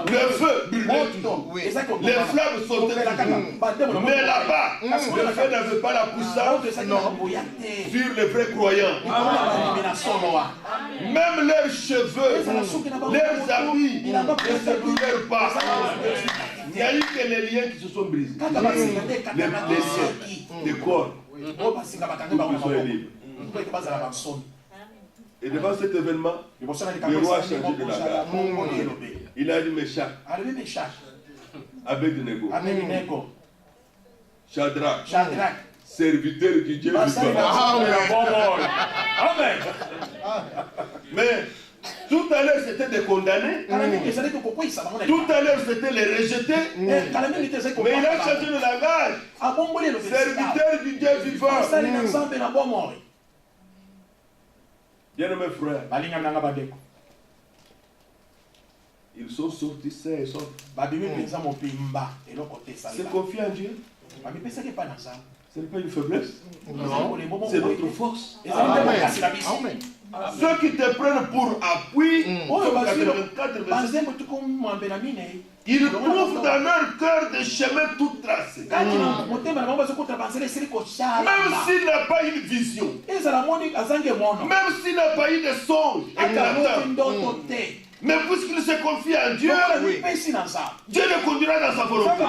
Le feu brûlait toujours. Les flammes sautaient toujours. Mais là-bas, le feu n'avait pas la puissance sur les vrais croyants. Même leurs cheveux, leurs habits ne se brûlèrent pas. Il n'y a eu que les liens qui se sont brisés. Les siens, les corps. Et devant cet événement, le roi a changé de la garde. Il a dit Meshach, Abednego, Shadrach, serviteur du Dieu vivant. Amen. Mais tout à l'heure c'était des condamnés. Tout à l'heure c'était les rejetés. Mais il a changé de langage. Serviteur du Dieu vivant. Bien-aimés frères, ils sont sortis sains et saufs. C'est confier en Dieu. Ce n'est pas une faiblesse. C'est notre force. Amen. Ceux qui te prennent pour appui, ils trouvent dans leur cœur des chemins tout tracés. Même s'il n'a pas une vision, même s'il n'a pas eu de songe, mais puisqu'il se confie en Dieu, Dieu le conduira dans sa volonté.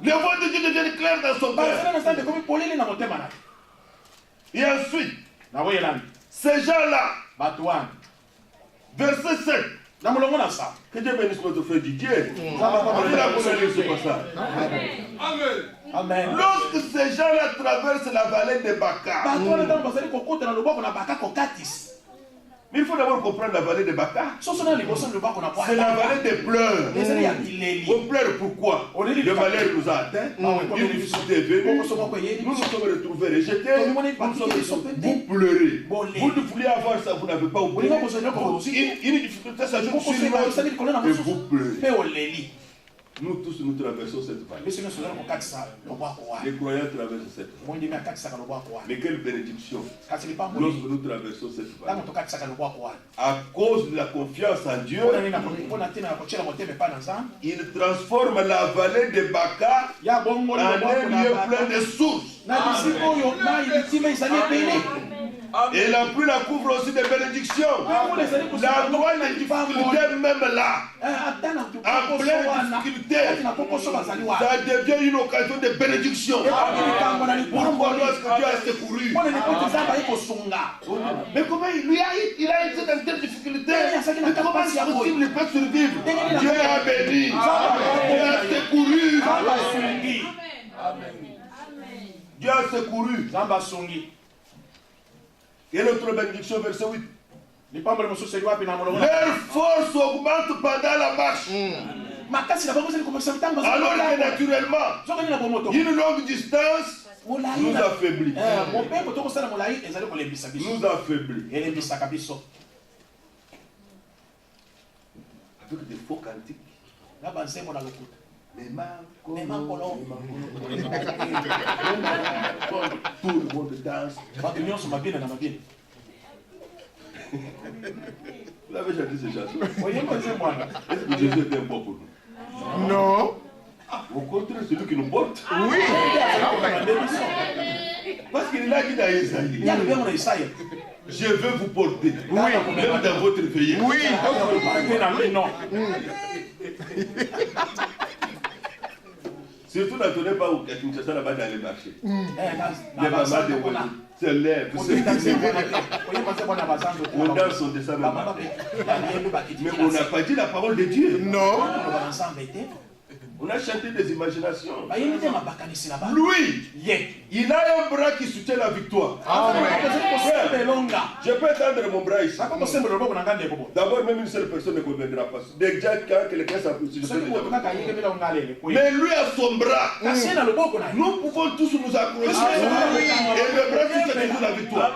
Le voix de Dieu devient clair dans son cœur. Et ensuite, ces gens-là, verset 7, que Dieu bénisse notre frère Didier. Amen. Lorsque ces gens-là traversent la vallée de Baka, mais il faut d'abord comprendre la vallée de Baka. C'est la vallée des pleurs. On pleure pourquoi? Le malheur nous a atteint, une difficulté est venue, nous nous sommes retrouvés rejetés, vous pleurez. Vous ne voulez avoir ça, vous n'avez pas oublié. Une difficulté s'ajoute sur l'autre et vous pleurez. Nous tous, nous traversons cette vallée. Les croyants traversent cette vallée. Mais quelle bénédiction lorsque nous traversons cette vallée. À cause de la confiance en Dieu, il transforme la vallée de Baka en un lieu plein de sources. Et la pluie la couvre aussi de bénédictions. La loi des difficultés même là, en pleine difficulté, ça devient une occasion de bénédiction. Pourquoi lorsque Dieu a secouru? Mais comment il a été dans telle difficulté? Mais comment c'est possible il peut survivre? Dieu a béni. Dieu a secouru. Dieu a secouru. Et l'autre bénédiction, verset 8. Leur force augmente pendant la marche. Alors que naturellement, une longue distance nous affaiblit. Nous affaiblit. Avec des faux cantiques. Tout le monde danse. Vous avez chanté ces chansons? Est-ce que Jésus était un bon pour nous? Non. Au contraire, c'est lui qui nous porte. Oui. Parce qu'il a dit dans Isaïe, je veux vous porter. Oui. Même dans votre veillée. Oui. Surtout n'attendez pas au Kinshasa là-bas dans les marchés. Les mamans de Wadi, c'est l'air. On danse, on descend même pas. Mais on n'a pas dit la parole de Dieu. Non. On a chanté des imaginations. Lui, il a un bras qui soutient la victoire. Je peux étendre mon bras ici. D'abord, même une seule personne ne conviendra pas. Déjà, quand quelqu'un s'appuie, mais lui a son bras. Nous pouvons tous nous accrocher. Et le bras qui soutient toujours la victoire.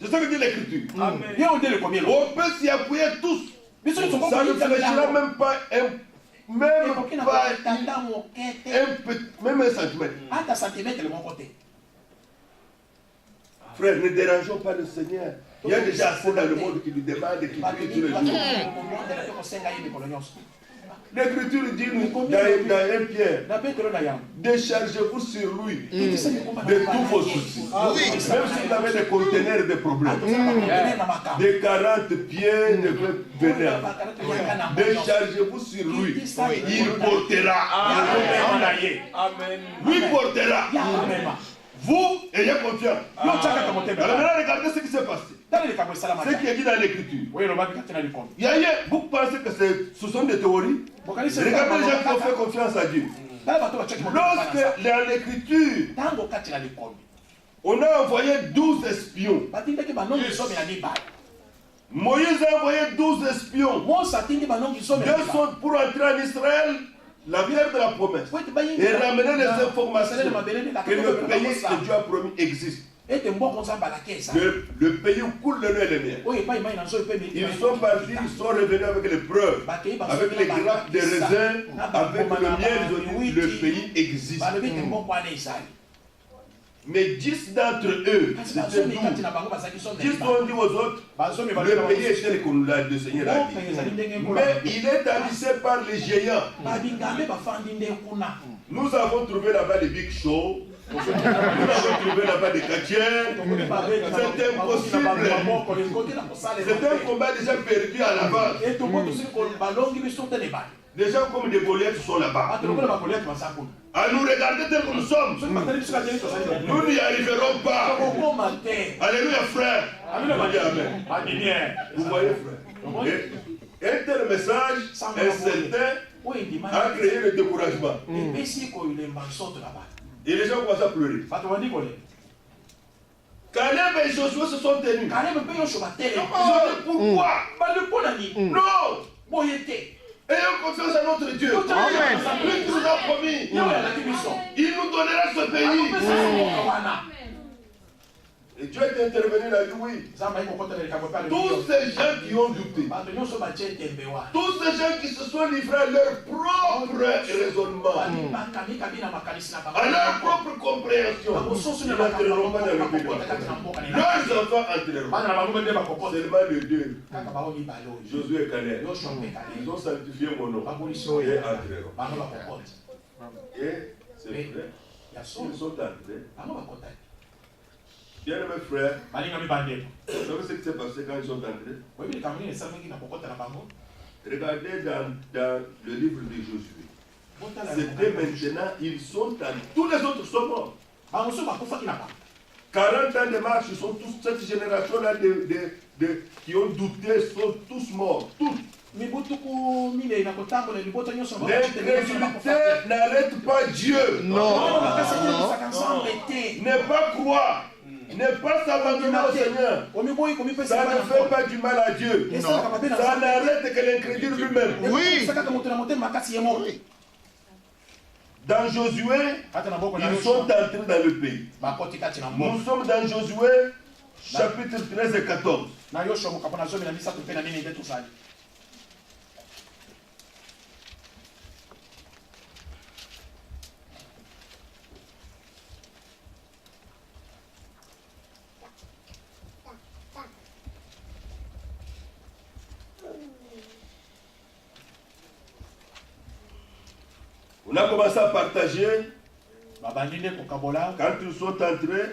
C'est ça que dit l'Écriture. On peut s'y appuyer tous. Ça ne fléchira même pas même un centimètre. Frère, ne dérangeons pas le Seigneur. Il y a déjà assez dans le monde qui lui demande et qui prie tous les jours. L'Écriture dit dans 1 Pierre, déchargez-vous sur lui de tous vos soucis. Même si vous avez des conteneurs de problèmes, de 40 pieds de vénère, déchargez-vous sur lui. Il portera. Lui portera. Vous, ayez confiance. Alors maintenant, regardez ce qui s'est passé. Ce qui est dit dans l'Écriture. Vous pensez que ce sont des théories? Regardez les gens qui ont fait confiance à Dieu. Lorsque dans l'Écriture, on a envoyé 12 espions. Moïse a envoyé 12 espions. Deux sont pour entrer en Israël, la terre de la promesse, et ramener les informations que le pays que Dieu a promis existe. Le pays où coule le lait et le miel. Ils sont partis, ils sont revenus avec les preuves, avec les grappes de raisin, avec le miel, ils ont dit le pays existe. Mais 10 d'entre eux, c'était 12. 10 ont dit aux autres, le pays est tel qu'on l'a le Seigneur a dit. Mais il est habité par les géants. Nous avons trouvé là-bas les Big Show. Nous avons trouvé là-bas des Katiens. C'est impossible. C'est un combat déjà perdu à l'avance. Des gens comme des Goliaths sont là-bas. À nous regarder tel que nous sommes, nous n'y arriverons pas. Alléluia, frère. Amen. Vous voyez, frère. Un tel message incertain a créé le découragement. Et les gens commencent à pleurer. Caleb et Josué se sont tenus. Ils ont dit pourquoi? Non! Ayons confiance à notre Dieu. Lui qui nous a promis, il nous donnera ce pays. Et Dieu est intervenu là, oui. Tous ces gens qui ont douté, tous ces gens qui se sont livrés à leur propre raisonnement, à leur propre compréhension, ils n'entreront pas dans le pays. Leurs enfants entreront. Seulement les deux, Josué et Caleb, ils ont sanctifié mon nom et entreront. Et c'est vrai, ils sont entrés. Bien mes frères, vous savez ce qui s'est passé quand ils sont entrés? Regardez dans le livre de Josué. C'était maintenant, ils sont entrés. Tous les autres sont morts. 40 ans de marche, ils sont tous, cette génération-là qui ont douté, sont tous morts. Tous. L'incrédulité n'arrête pas Dieu. Non. Ne pas croire. Ne pas s'abandonner au Seigneur. Ça ne fait pas du mal à Dieu. Non. Ça n'arrête que l'incrédule lui-même. Oui. Dans Josué, ils sont entrés dans le pays. Nous sommes dans Josué, chapitre 13 et 14. On a commencé à partager quand ils sont entrés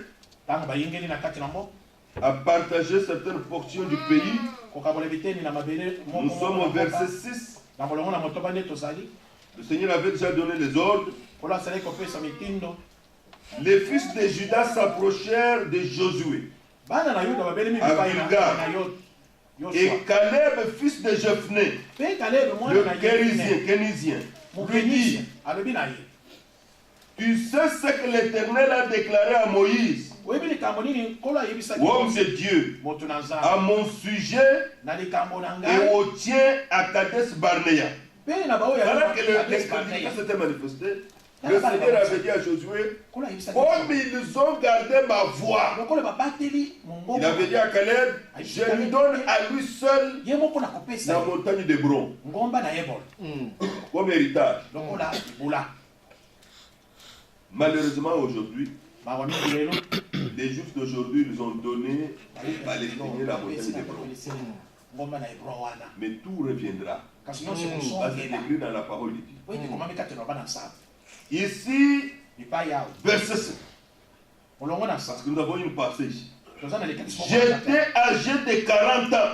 à partager certaines portions du pays. Nous sommes au verset 6 Le Seigneur avait déjà donné les ordres. Les fils de Judas s'approchèrent de Josué à Gilgal. Et Caleb, fils de Jephné, le Kénizien, lui dit, tu sais ce que l'Éternel a déclaré à Moïse, homme de Dieu, à mon sujet et au tien à Kadesh Barnea. Alors que l'Éternel s'était manifesté, le Seigneur avait dit à Josué, comme ils ont gardé ma voix, il avait dit à Caleb, je lui donne à lui seul la montagne d'Hébron comme héritage. Malheureusement aujourd'hui, les Juifs d'aujourd'hui nous ont donné à Palestiniens la montagne d'Hébron. Mais tout reviendra. Parce que c'est écrit dans la parole de Dieu. Ici, verset 7. Parce que nous avons une passage ici. J'étais âgé de 40 ans.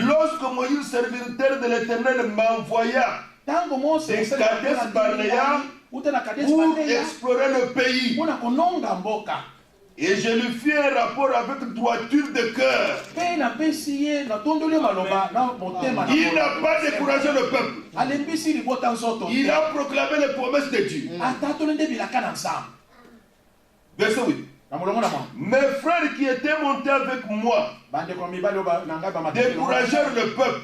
Lorsque Moïse, serviteur de l'Éternel, m'envoya de Kadesh Barnea pour explorer le pays. Et je lui fis un rapport avec droiture de cœur. Il n'a pas découragé le peuple. Il a proclamé les promesses de Dieu. Verset 8. Mes frères qui étaient montés avec moi découragèrent le peuple.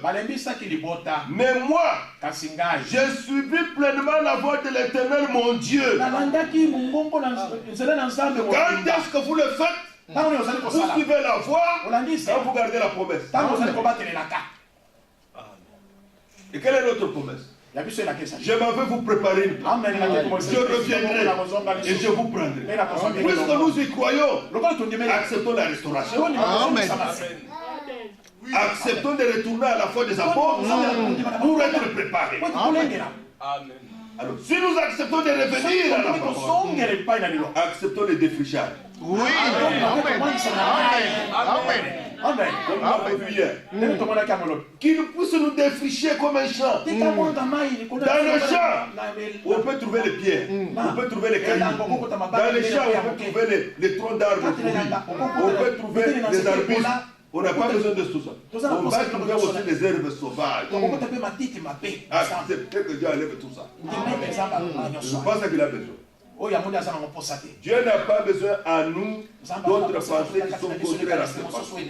Mais moi, j'ai suivi pleinement la voix de l'Éternel mon Dieu. Quand est-ce que vous le faites? Vous suivez la voix, quand vous gardez la promesse. Et quelle est notre promesse? Je m'en vais vous préparer une place. Je reviendrai et je vous prendrai. Puisque nous y croyons, acceptons la restauration. Amen. Acceptons de retourner à la foi des apôtres pour être préparés. Amen. Alors, si nous acceptons de revenir à la foi, acceptons le défrichage. Oui. Amen. Amen. Amen. Comme nous l'avons vu hier. Qu'il puisse nous défricher comme un champ. Dans le champ, on peut trouver les pierres, on peut trouver les cailloux. Dans les champs, on peut trouver les troncs d'arbres pourris. On peut trouver les arbustes. On n'a pas besoin de tout ça. On va trouver aussi les herbes sauvages. Accepter que Dieu enlève tout ça. C'est pas ça qu'il a besoin. Dieu n'a pas besoin à nous d'autres pensées qui sont contraires à ses pensées.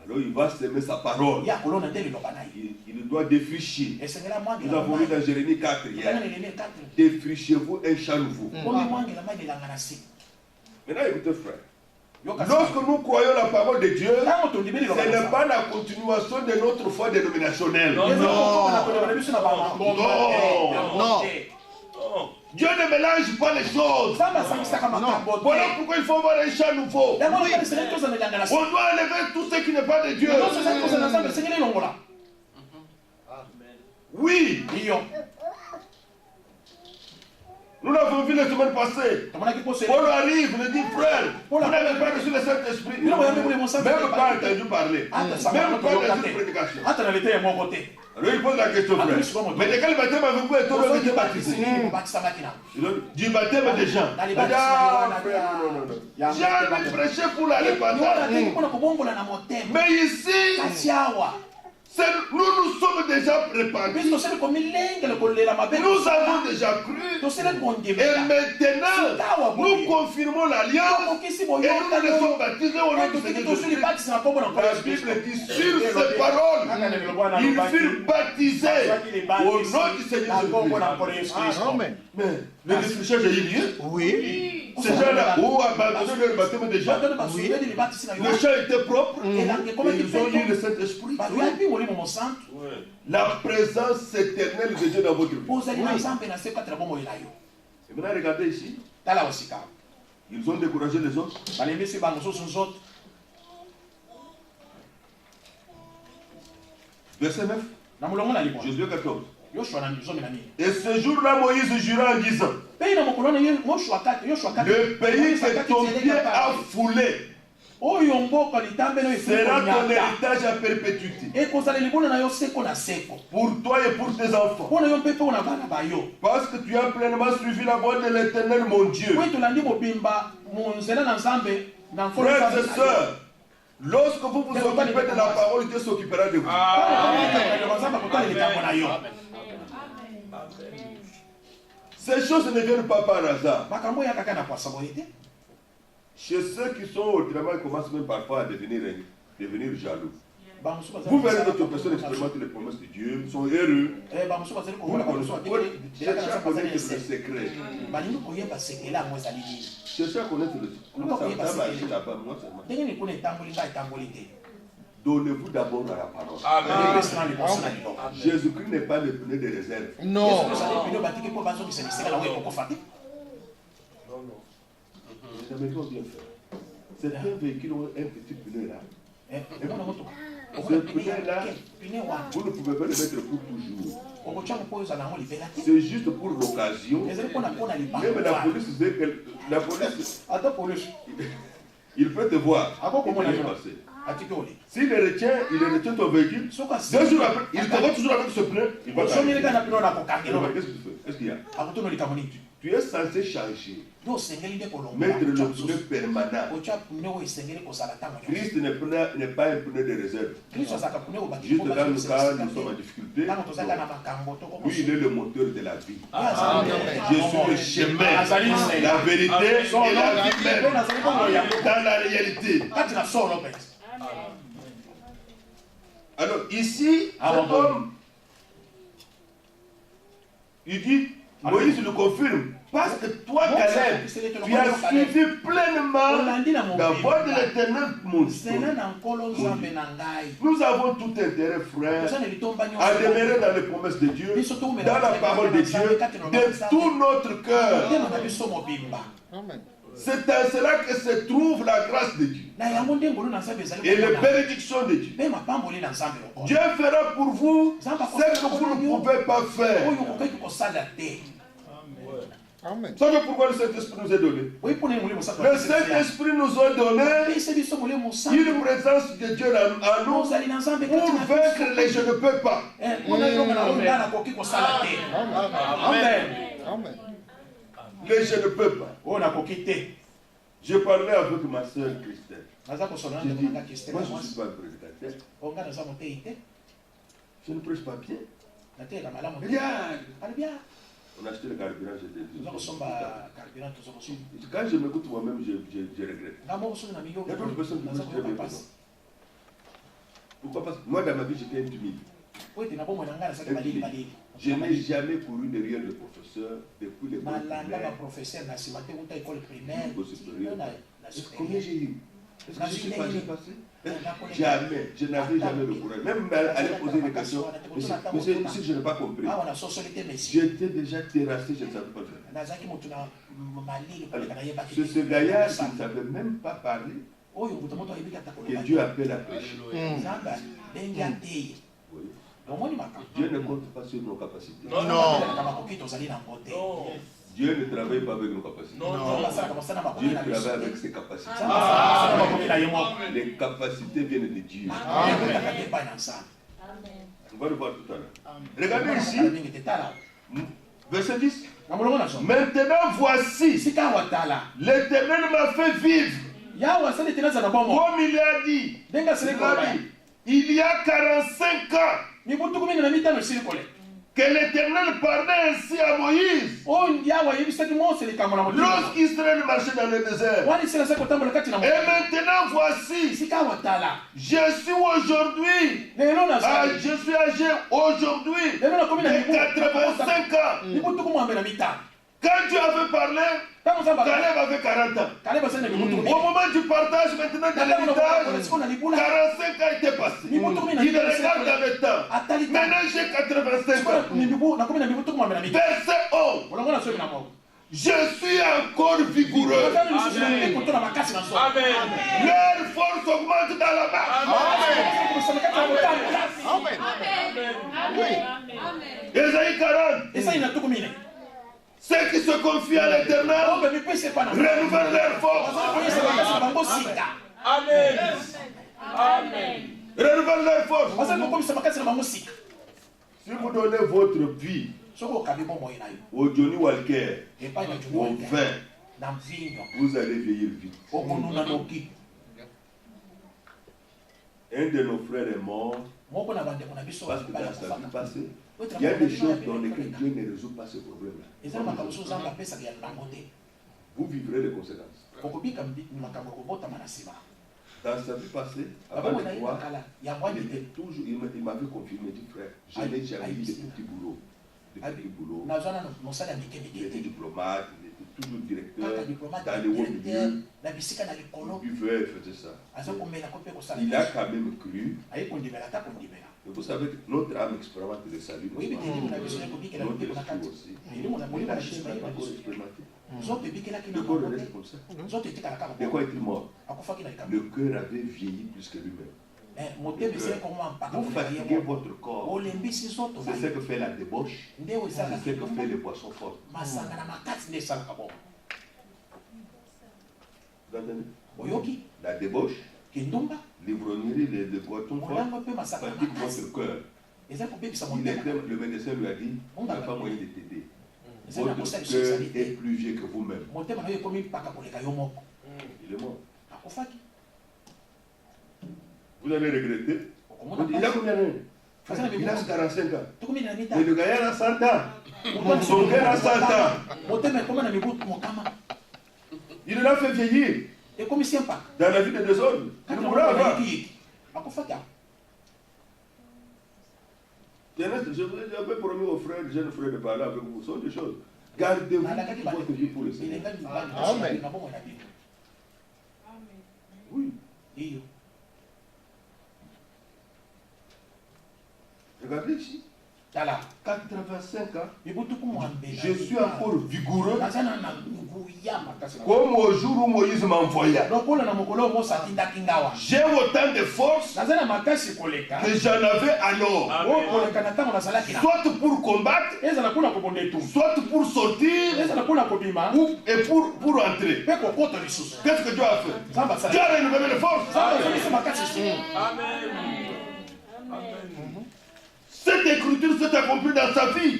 Alors il va semer sa parole. Il doit défricher. Nous avons lu dans Jérémie 4 hier. Défrichez-vous un champ nouveau. Maintenant écoutez frère. Lorsque nous croyons la parole de Dieu, ce n'est pas la continuation de notre foi dénominationnelle. Non. Dieu ne mélange pas les choses. Voilà pourquoi il faut avoir un champ nouveau. On doit enlever tout ce qui n'est pas de Dieu. Oui. Nous l'avons vu la semaine passée. Paul arrive, il dit frère, vous n'avez pas reçu le Saint-Esprit. Même pas entendu parler. Même pas entendu prédication. Alors il pose la question frère. Mais de quel baptême avez-vous été baptisé? Du baptême des gens. Jean lui prêchait pour la repentance. Mais ici, nous sommes déjà repentis. Nous avons déjà cru. Et maintenant, nous confirmons l'alliance. Et nous nous sommes baptisés au nom de Jésus. La Bible dit sur ces paroles, ils furent baptisés au nom du Seigneur Jésus-Christ. Mais le défrichage a eu lieu. Oui. Ces gens-là ont abandonné leur baptême déjà. Le champ était propre. Et ils ont eu le Saint-Esprit. La présence éternelle de Dieu dans votre vie. Et maintenant, regardez ici. Ils ont découragé les autres. Verset 9. Josué 14. Et ce jour-là, Moïse jura en disant, le pays que ton pied a foulé sera ton héritage à perpétuité. Pour toi et pour tes enfants. Parce que tu as pleinement suivi la voie de l'Éternel, mon Dieu. Frères et sœurs, lorsque vous vous occupez de la parole, Dieu s'occupera de vous. Ces choses ne viennent pas par hasard. Chez ceux qui sont autrement, ils commencent même parfois à devenir jaloux. Vous verrez d'autres personnes expérimenter les promesses de Dieu, ils sont heureux. Vous cherchez à connaître le secret. Cherchez à connaître le secret. Comment ça va marcher là-bas, moi seulement. Donnez-vous d'abord à la parole. Jésus-Christ n'est pas le pneu de réserve. Non. C'est un véhicule ou un petit pneu là. Ce pneu-là, vous ne pouvez pas le mettre pour toujours. C'est juste pour l'occasion. Même la police sait que la police, il peut te voir. Comment il est passé. S'il le retient, ton véhicule. 2 jours après, il te voit toujours avec ce pneu. Il va qu'est-ce que tu fais? Qu'est-ce qu'il y a? Tu es censé changer. Mettre le pneu permanent. Christ n'est pas un pneu de réserve. Juste dans le cas où nous sommes en difficulté, lui il est le moteur de la vie. Je suis le chemin, la vérité et la vie même. Dans la réalité. Alors ici, cet homme, il dit, Moïse le confirme, parce que toi, Caleb, tu as suivi pleinement la voie de l'Éternel, mon Dieu. Nous avons tout intérêt, frère, à demeurer dans les promesses de Dieu, dans la parole de Dieu, de tout notre cœur. Amen. C'est à cela que se trouve la grâce de Dieu et les bénédictions de Dieu. Dieu fera pour vous ce que vous ne pouvez pas faire. Amen. Vous savez pourquoi le Saint-Esprit nous est donné? Le Saint-Esprit nous a donné une présence de Dieu en nous pour vaincre les je ne peux pas. Amen. Les je ne peux pas. Je parlais avec ma soeur Christelle. J'ai dit, moi je ne suis pas un prédicateur. Je ne prêche pas bien. Regarde. On a acheté le carburant, quand je m'écoute moi-même, je regrette. Il y a d'autres personnes qui me disent très bien. Pourquoi? Parce que moi dans ma vie j'étais timide. Je n'ai jamais couru derrière le professeur depuis les combien j'ai eu? Est-ce que je suis passé? Jamais. Je n'avais jamais le courage. Même aller poser des questions. Monsieur, si je n'ai pas compris. J'étais déjà terrassé, je ne savais pas faire. C'est ce gaillard qui ne savait même pas parler que Dieu appelle à prêcher. Dieu ne compte pas sur nos capacités. Non. Dieu ne travaille pas avec nos capacités. Dieu travaille avec ses capacités. Les capacités viennent de Dieu. On va le voir tout à l'heure. Regardez ici. Verset 10. Maintenant voici. L'Éternel m'a fait vivre. Comme il a dit. Il y a 45 ans que l'Éternel parlait ainsi à Moïse lorsqu'Israël marchait dans le désert. Et maintenant voici, je suis aujourd'hui, je suis âgé aujourd'hui de 85 ans. Quand tu avais parlé, Caleb avait 40 ans. Au moment du partage maintenant de l'héritage, 45 ans étaient passés. Il regarde dans le temps. Maintenant j'ai 85 ans. Verset 11. Je suis encore vigoureux. Leur force augmente dans la marche. Ésaïe 40. Ceux qui se confient à l'Éternel renouvellent leur force. Amen. Amen. Renouvelle leur force. Si vous donnez votre vie au Johnny Walker, au vin, vous allez vieillir vite. Un de nos frères est mort parce que dans sa vie passée, il y a des choses dans lesquelles Dieu ne résout pas ce problème-là. Vous vivrez les conséquences. Dans sa vie passée, avant de croire, il m'avait confirmé, il dit frère, je n'ai jamais eu de petits boulots. Il était diplomate, il était toujours directeur, dans les hauts milieux, il buvait, il faisait ça. Il a quand même cru. Et vous savez que notre âme expérimente le salut. Notre esprit aussi. Il a expérimenté. Le corps reste comme ça. De quoi est-il mort? Le cœur avait vieilli plus que lui-même. Vous fatiguez votre corps. C'est ce que fait la débauche. C'est ce que fait les boissons fortes. Vous entendez? La débauche, l'ivrognerie, les boissons fortes fatiguent votre cœur. Le médecin lui a dit, il n'y a pas moyen de t'aider. Votre cœur est plus vieux que vous-même. Il est mort. Vous allez regretter. Il a combien d'années? Il a 45 ans. Et le gars a 100 ans. Son cœur a 100 ans. Il l'a fait vieillir. Dans la vie de désordre. Il pourra avoir. J'avais promis aux frères, jeunes frères de parler avec vous. Ce sont des choses. Gardez-vous votre vie pour le Seigneur. Amen. Oui. Regardez ici. 85 ans. Je suis encore vigoureux. Comme au jour où Moïse m'envoya. J'ai autant de force que j'en avais alors. Soit pour combattre, soit pour sortir, et pour entrer. Qu'est-ce que Dieu a fait? Dieu a renouvelé les forces. Amen. Cette écriture s'est accomplie dans sa vie.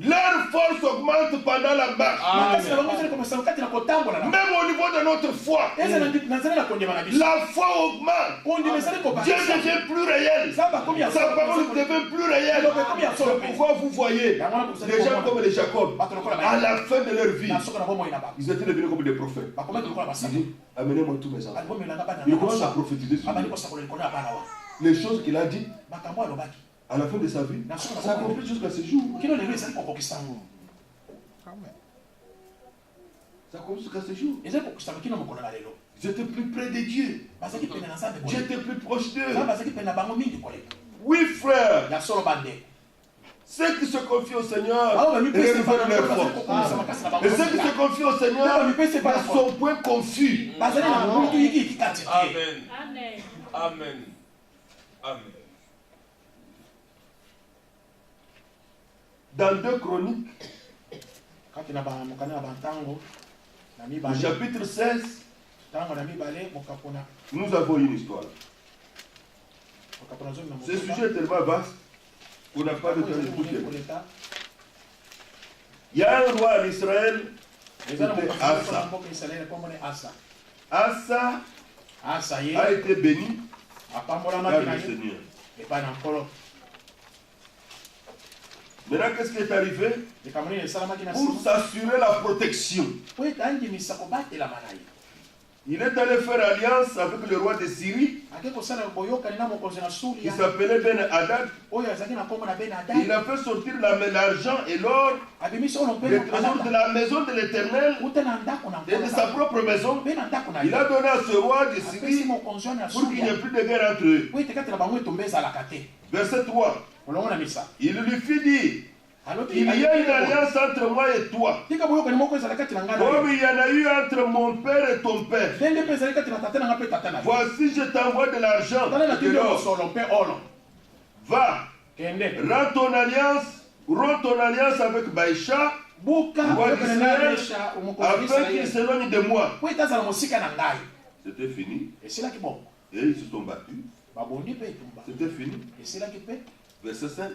Leur force augmente pendant la marche. Même au niveau de notre foi, la foi augmente. Dieu devient plus réel. Sa parole devient plus réelle. C'est pourquoi vous voyez les gens comme les Jacob, à la fin de leur vie, ils étaient devenus comme des prophètes. Ils disent, amenez-moi tous mes enfants. Ils commencent à prophétiser sur eux. Les choses qu'il a dit à la fin de sa vie, ça accomplit jusqu'à ce jour. Ça accomplit jusqu'à ce jour. J'étais plus près de Dieu. J'étais plus proche d'eux. Oui, frère. Ceux qui se confient au Seigneur révèlent leur force. Et ceux qui se confient au Seigneur ne sont point confus. Amen. Amen. Amen. Dans 2 Chroniques, au chapitre 16, nous avons une histoire. Ce sujet est tellement vaste qu'on n'a pas de temps de tout faire. Il y a un roi en Israël, c'était Asa. Asa a été béni par le Seigneur. Maintenant, qu'est-ce qui est arrivé? Pour s'assurer la protection, il est allé faire alliance avec le roi de Syrie. Il s'appelait Ben Hadad. Il a fait sortir l'argent et l'or, les trésors de la maison de l'Éternel et de sa propre maison. Il a donné à ce roi de Syrie pour qu'il n'y ait plus de guerre entre eux. Verset 3. Il lui fit dire, il y a une alliance entre moi et toi, comme il y en a eu entre mon père et ton père. Voici, je t'envoie de l'argent et de l'or. Va, romps ton alliance avec Baïcha, roi d'Israël, afin qu'il s'éloigne de moi. C'était fini. Et c'est là qui bon. Et ils se sont battus. C'était fini. Et c'est là qui paie. Verset 5.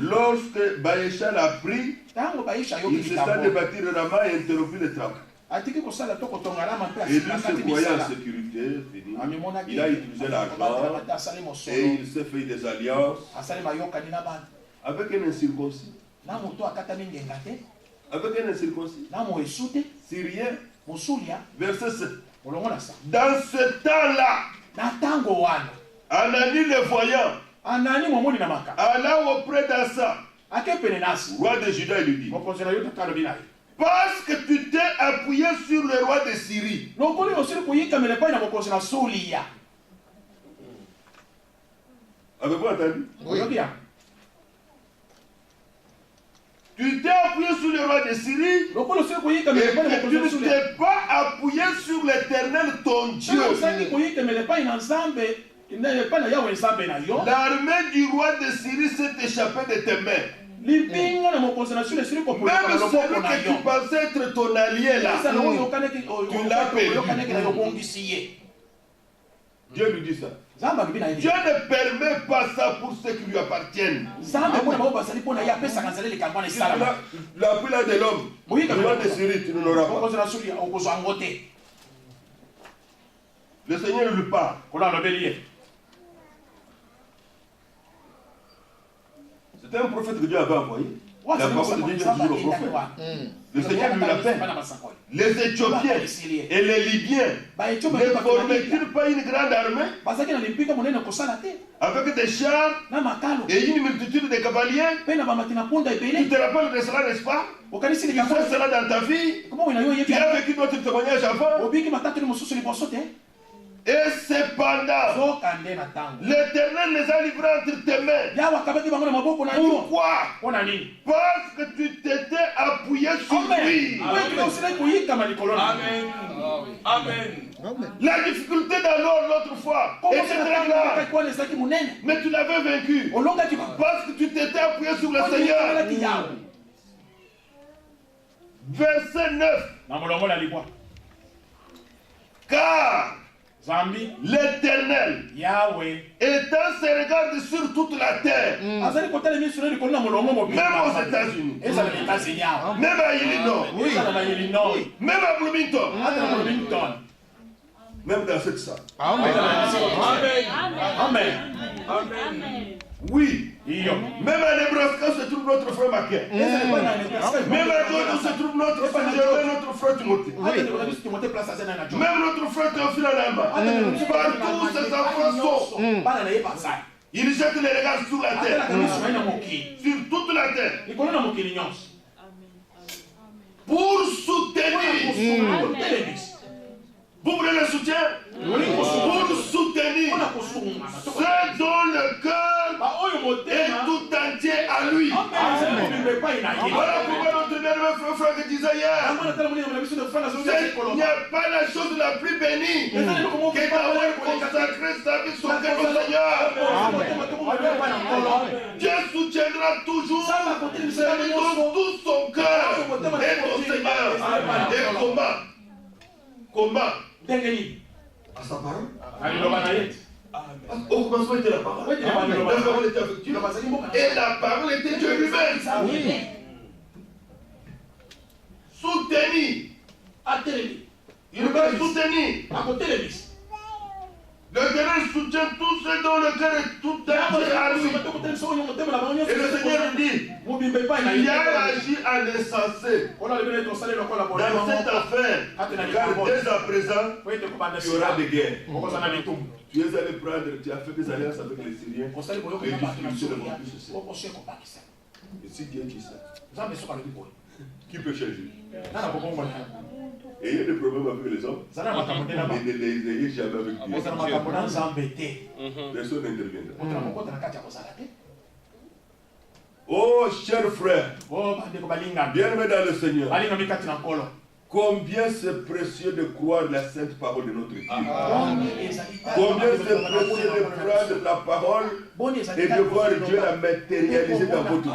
Lorsque Baéchal a pris, il cessa de bâtir Rama et interrompit les travaux. Et lui, se croyant en sécurité, fini. Il a utilisé l'argent et il s'est fait des alliances avec un incirconcis. Avec un incirconcis. Syrien. Verset 7. Dans ce temps-là, Anani le voyant, alla auprès d'Asa, roi de Juda, et lui dit, parce que tu t'es appuyé sur le roi de Syrie. Avez-vous entendu? Oui. Tu t'es appuyé sur le roi de Syrie et tu ne t'es pas appuyé sur l'Éternel ton Dieu. L'armée du roi de Syrie s'est échappée de tes mains. Même celui que tu pensais être ton allié là, tu l'as perdu. Dieu lui dit ça. Dieu ne permet pas ça pour ceux qui lui appartiennent. L'appui là de l'homme, le roi de Syrie, tu ne l'auras pas. Le Seigneur lui parle. C'était un prophète que Dieu avait envoyé. La parole de Dieu est toujours au prophète. Le Seigneur lui l'appelle. Les Éthiopiens et les Libyens ne formaient-ils pas une grande armée avec des chars et une multitude de cavaliers? Tu te rappelles de cela, n'est-ce pas? Tu sais cela dans ta vie? Tu as vécu d'autres témoignages avant? Et cependant, l'Éternel les a livrés entre tes mains. Pourquoi? Parce que tu t'étais appuyé sur lui. Amen. La difficulté dans l'autre fois était très grave, mais tu l'avais vaincu parce que tu t'étais appuyé sur le Seigneur. Verset 9. Car l'Éternel, étant ses regards sur toute la terre, même aux États-Unis, même à Illinois, même à Bloomington, même dans cette salle. Amen. Oui. Même à Nebraska se trouve notre frère Maquet. Même à Georgia se trouve notre frère Germain, notre frère Timothée. Même notre frère Théophile en Allemagne. Partout ces enfants sont. Ils jettent les regards sur la terre. Sur toute la terre. Pour soutenir. Vous voulez le soutien? Pour soutenir ceux dont le cœur est tout entier à lui. Voilà pourquoi notre bien-aimé frère disait hier, il n'y a pas la chose la plus bénie que d'avoir consacré sa vie, son cœur au Seigneur. Dieu soutiendra toujours celui dont tout son cœur est au Seigneur. Et comment? À sa parole. Au commencement était la parole. La parole était avec Dieu. Et la parole était Dieu lui-même. Soutenir. Il va soutenir. L'Éternel soutient tous ceux dont le cœur est tout entier à lui. Et le Seigneur dit, il a agi à l'insensé dans cette affaire, car dès à présent, il y aura des guerres. Tu es allé prendre, tu as fait des alliances avec les Syriens, les difficultés ne vont plus cesser. Et si Dieu dit ça, qui peut changer? Et il y a des problèmes avec les hommes, mais ne les ayez jamais avec Dieu. Personne n'interviendra. Oh, cher frère, bien-aimé dans le Seigneur, Combien c'est précieux de croire la sainte parole de notre Dieu. Combien c'est précieux de prendre la parole et de voir Dieu la matérialiser dans votre vie.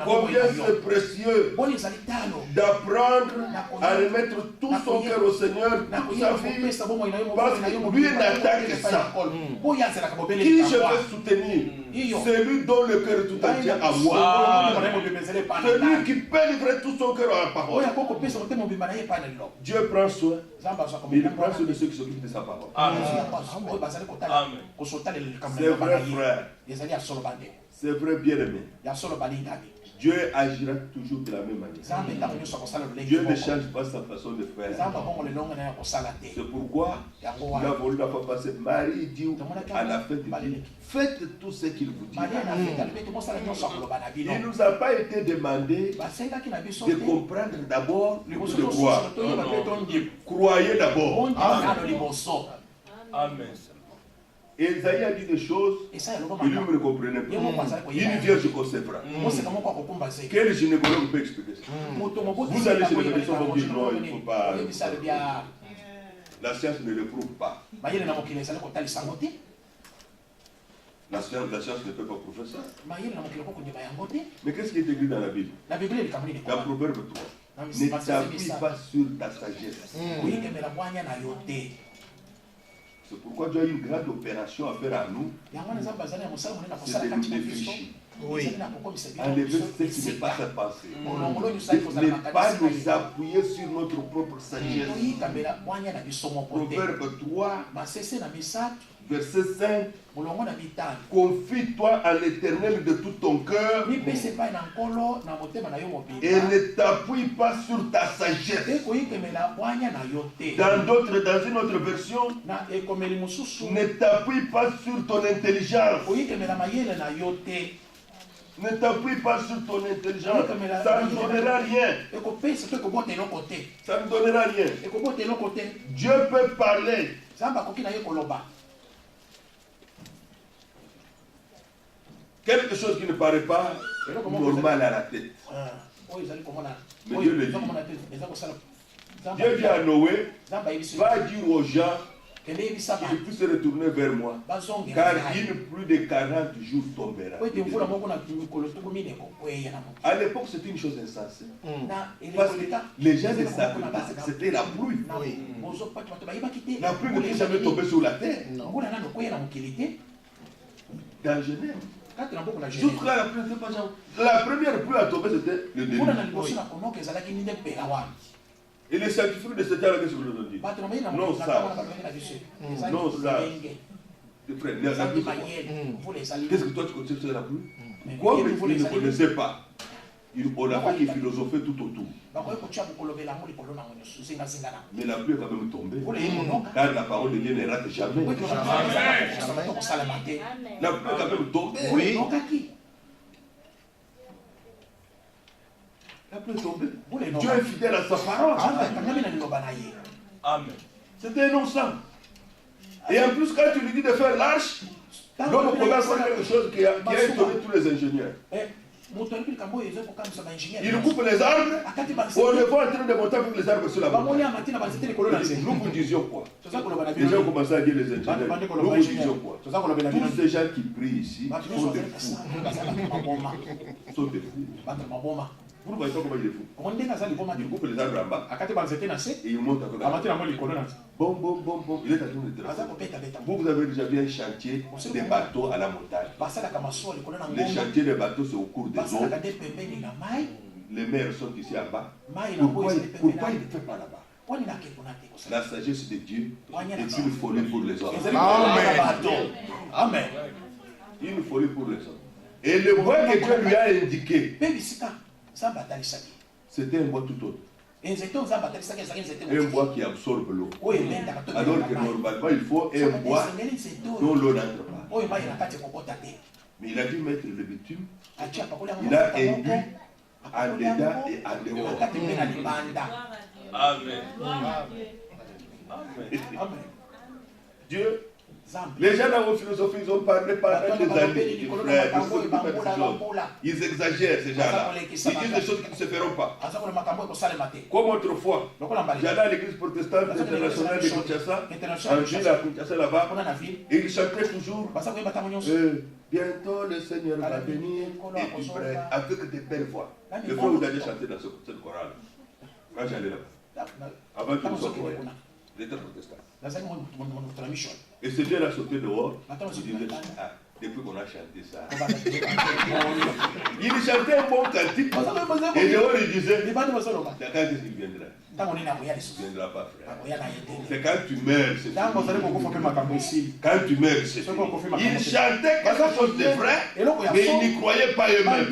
Combien c'est précieux d'apprendre à remettre tout son cœur au Seigneur, toute sa vie, parce que lui n'attend que ça. Qui je veux soutenir? Celui dont le cœur est tout entier à moi. Celui qui peut livrer tout son cœur à la parole. Dieu prend soin. Il prend soin de ceux qui s'occupent de sa parole. C'est vrai, frère. C'est vrai, bien-aimé. Dieu agira toujours de la même manière. Dieu ne change pas sa façon de faire. C'est pourquoi il a voulu la fois passée. Marie dit à la fête, faites tout ce qu'il vous dit. Il ne nous a pas été demandé de comprendre d'abord ou de croire. Croyez d'abord. Amen. Esaïe a dit des choses, il ne me comprenait pas. Une vierge concevra. Quel gynécologue peut expliquer ça? Vous allez chez les médecins, vous dites non, il ne faut pas. La science ne le prouve pas. La science ne peut pas prouver ça. Mais qu'est-ce qui est écrit dans la Bible? Dans Proverbe 3. Ne t'appuie pas sur ta sagesse. C'est pourquoi Dieu a une grande opération à faire à nous. C'est de nous défricher. Enlever ce qui n'est pas sa pensée. Ne pas nous appuyer sur notre propre sagesse. Proverbe 3, verset 5. Confie-toi à l'Éternel de tout ton cœur et ne t'appuie pas sur ta sagesse. Dans une autre version, ne t'appuie pas sur ton intelligence. Ne t'appuie pas sur ton intelligence. Ça ne donnera rien. Ça ne donnera rien. Dieu peut parler. Quelque chose qui ne paraît pas normal à la tête. Mais Dieu le dit. Dieu dit à Noé, va dire aux gens qu'ils puissent se retourner vers moi, car une pluie de 40 jours tombera. À l'époque, c'était une chose insensée. Parce que les gens ne savaient pas que c'était la pluie. La pluie ne peut jamais tomber sur la terre. Dans Genève. Jusqu'à la pluie, c'est pas genre. La première pluie à tomber, c'était le début. Et les scientifiques de ce temps-là, qu'est-ce que vous nous dit? Non, ça. Non, ça. Qu'est-ce que toi tu connais sur la pluie? Quoi, mais ils ne connaissaient pas. On a fait philosopher tout autour. Mais la pluie est quand même tombée. Car la parole de Dieu ne rate jamais. La pluie est quand même tombée. Oui. La pluie est tombée. Dieu est fidèle à sa parole. Amen. C'était innocent. Et en plus, quand tu lui dis de faire l'arche, l'homme commence à faire quelque chose qui a étonné tous les ingénieurs. Il coupe les arbres, on le voit en train de monter avec les arbres sur la montagne. Nous vous disions quoi? Les gens commencent à dire les ingénieurs. Nous vous disions quoi? Tous ces gens qui prient ici sont des fous. Sont des fous. Vous ne voyez pas comment il est fou. Il coupe les arbres en bas et il monte avec la montagne. Bon, bon, bon, bon. Il est en train de tracer. Vous avez déjà vu un chantier des bateaux à la montagne. Les chantiers des bateaux, c'est au cours des eaux. Les mers sont ici en bas. Pourquoi il ne fait pas là-bas? La sagesse de Dieu est une folie pour les hommes. Amen. Une folie pour les hommes. Et le bois que Dieu lui a indiqué, c'était un bois tout autre. Un bois qui absorbe l'eau. Alors que normalement, il faut un bois dont l'eau n'entre pas. Mais il a dû mettre le bitume. Il a induit en dedans et en dehors. Amen. Amen. Dieu Les gens dans vos philosophies, ils ont parlé pendant des années du frère, ils exagèrent ces gens-là. Ils disent des choses qui ne se feront pas. Comme autrefois, j'allais à l'église protestante internationale de Kinshasa, en ville à Kinshasa là-bas, et ils chantaient toujours bientôt le Seigneur va venir et tu prêt avec des belles voix. Le frère vous allez chanter dans cette chorale. Quand j'allais là-bas, avant que nous soyons croyants, l'état protestant. Et ce Dieu l'a sauté dehors. Il disait, depuis qu'on a chanté ça. Il chantait un bon cantique. Et dehors il disait, quand est-ce qu'il viendra? Il ne viendra pas, frère. C'est quand tu meurs. Quand tu meurs, c'est fini. Ils chantaient quelque chose de vrai, mais ils n'y croyaient pas eux-mêmes.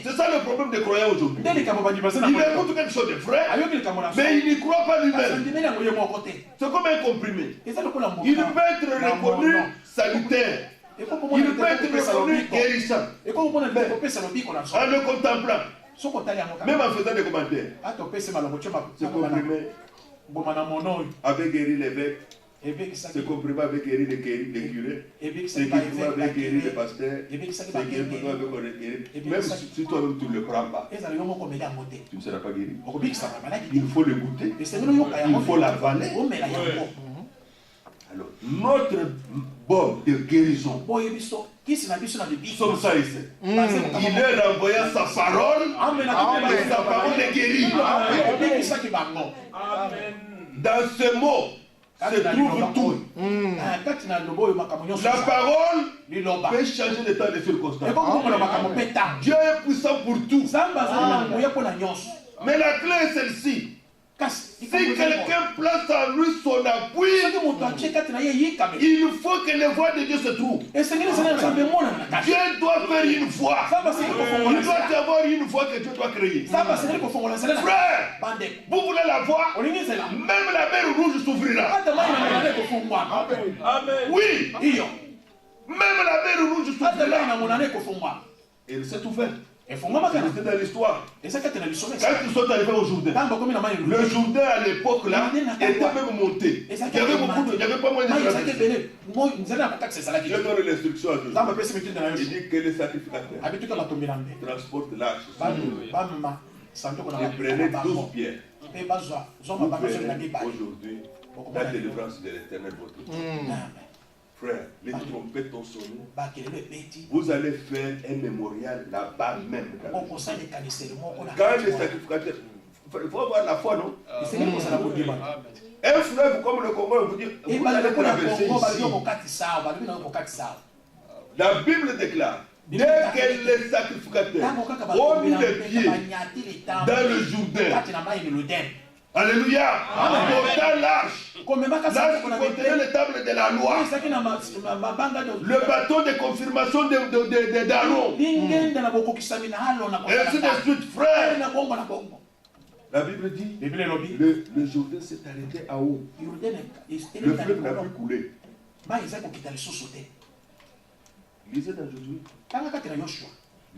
C'est ça le problème des croyants aujourd'hui. Il écoute quelque chose de vrai, mais il n'y croit pas lui-même. C'est comme un comprimé. Il peut être reconnu salutaire. Il peut être reconnu guérissant. En le contemplant. Même en faisant des commentaires. C'est comprimé avec guéri l'évêque. C'est comprimé avec guéri les curés. C'est comprimé avec guéri les pasteurs. C'est comprimé avec guéri. Même si toi-même tu ne le prends pas, tu ne seras pas guéri. Il faut le goûter. Il faut l'avaler. Alors, notre baume de guérison, comme ça ici, il est renvoyé sa parole, et sa parole est guérie. Dans ce mot se trouve tout. La parole peut changer l'état des circonstances. Dieu est puissant pour tout. Mais la clé est celle-ci. Si quelqu'un place en lui son appui, il faut que les voix de Dieu se trouvent. Dieu doit faire une voix. Il doit y avoir une voix que Dieu doit créer. Frère, vous voulez la voix? Même la mer rouge s'ouvrira. Oui. Même la mer rouge s'ouvrira. Et il s'est ouvert. C'était dans l'histoire. Quand ils sont arrivés au Jourdain, le Jourdain à l'époque là était même monté. Il y avait beaucoup de, il n'y avait pas moins de gravité. Je donne l'instruction à Dieu. Il dit que les sacrificateurs transportent l'arche. Et prenez 12 pierres. Vous verrez aujourd'hui la délivrance de l'Éternel votre Dieu. Frère, les trompettes ont sonné. Vous allez faire un mémorial là-bas même. Quand les sacrificateurs, il faut avoir la foi, non? Un fleuve comme le Congo, vous dit, vous allez traverser ici. La Bible déclare, dès que les sacrificateurs ont mis les pieds dans le Jourdain, alléluia, dans l'arche, l'arche qui contenait les tables de la loi, le bâton de confirmation d'Aaron, et ainsi de suite, frère. La Bible dit, le Jourdain s'est arrêté à haut. Le fleuve n'a plus coulé. Lisez dans Josué.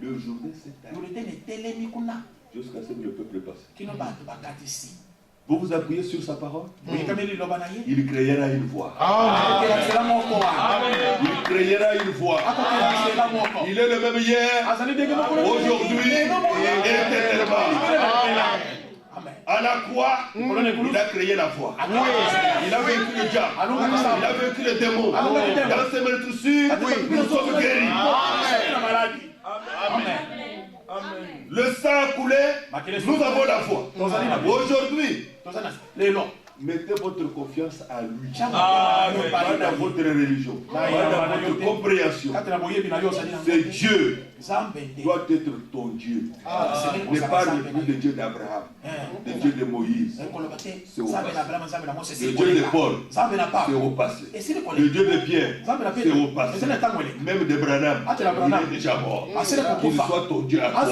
Le Jourdain s'est arrêté jusqu'à ce que le peuple passe. Vous vous appuyez sur sa parole. Il créera une voix. Il créera une voix. Il est le même hier, aujourd'hui et éternellement. À la croix, il a créé la voix. Il a vaincu le diable. Il a vaincu le démon. Dans ses meurtrissures, nous sommes guéris. Le sang a coulé, nous avons la foi. Aujourd'hui, mettez votre confiance à lui. Pas dans votre religion, pas dans votre compréhension. C'est Dieu doit être ton Dieu. Ne parle plus de Dieu d'Abraham, de Dieu de Moïse. C'est au passé. Le Dieu de Paul, c'est au passé. Le Dieu de Pierre, c'est au passé. Même de Branham, il est déjà mort. Qu'il soit ton Dieu à toi.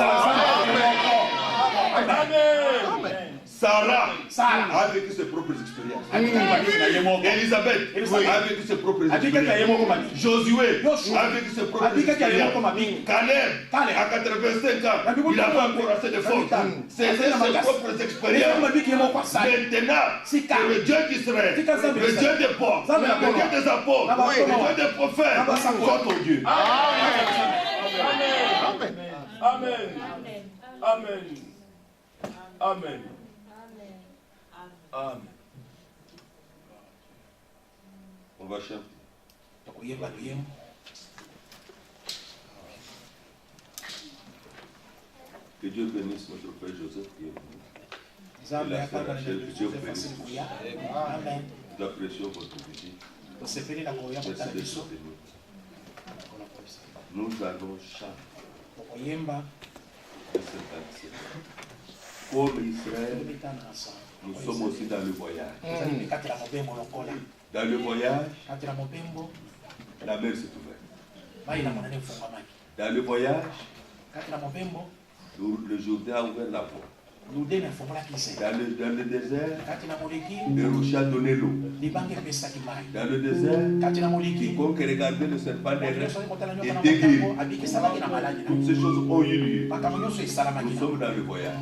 Sarah a vécu ses propres expériences. Elisabeth a vécu ses propres expériences. Josué a vécu ses propres expériences. Caleb, à 85 ans, il avait encore assez de force. C'est ses propres expériences. Maintenant, c'est le Dieu d'Israël, le Dieu des pauvres, le Dieu des apôtres, le Dieu des prophètes, soit ton Dieu. Amen. Amen. Amen. Amen. Amen. On va chanter. Que Dieu bénisse notre frère Joseph qui est venu. La sœur Rachel, que Dieu bénisse. Nous apprécions votre visite. Merci d'être venu. Nous allons chanter de cet ancien. Comme Israël, nous sommes aussi dans le voyage. Dans le voyage, la mer s'est ouverte. Dans le voyage, le Jourdain a ouvert la porte. Dans le désert, le rocher a donné l'eau. Dans le désert, quiconque regardait le serpent derrière était guéri. Toutes ces choses ont eu lieu. Nous sommes dans le voyage.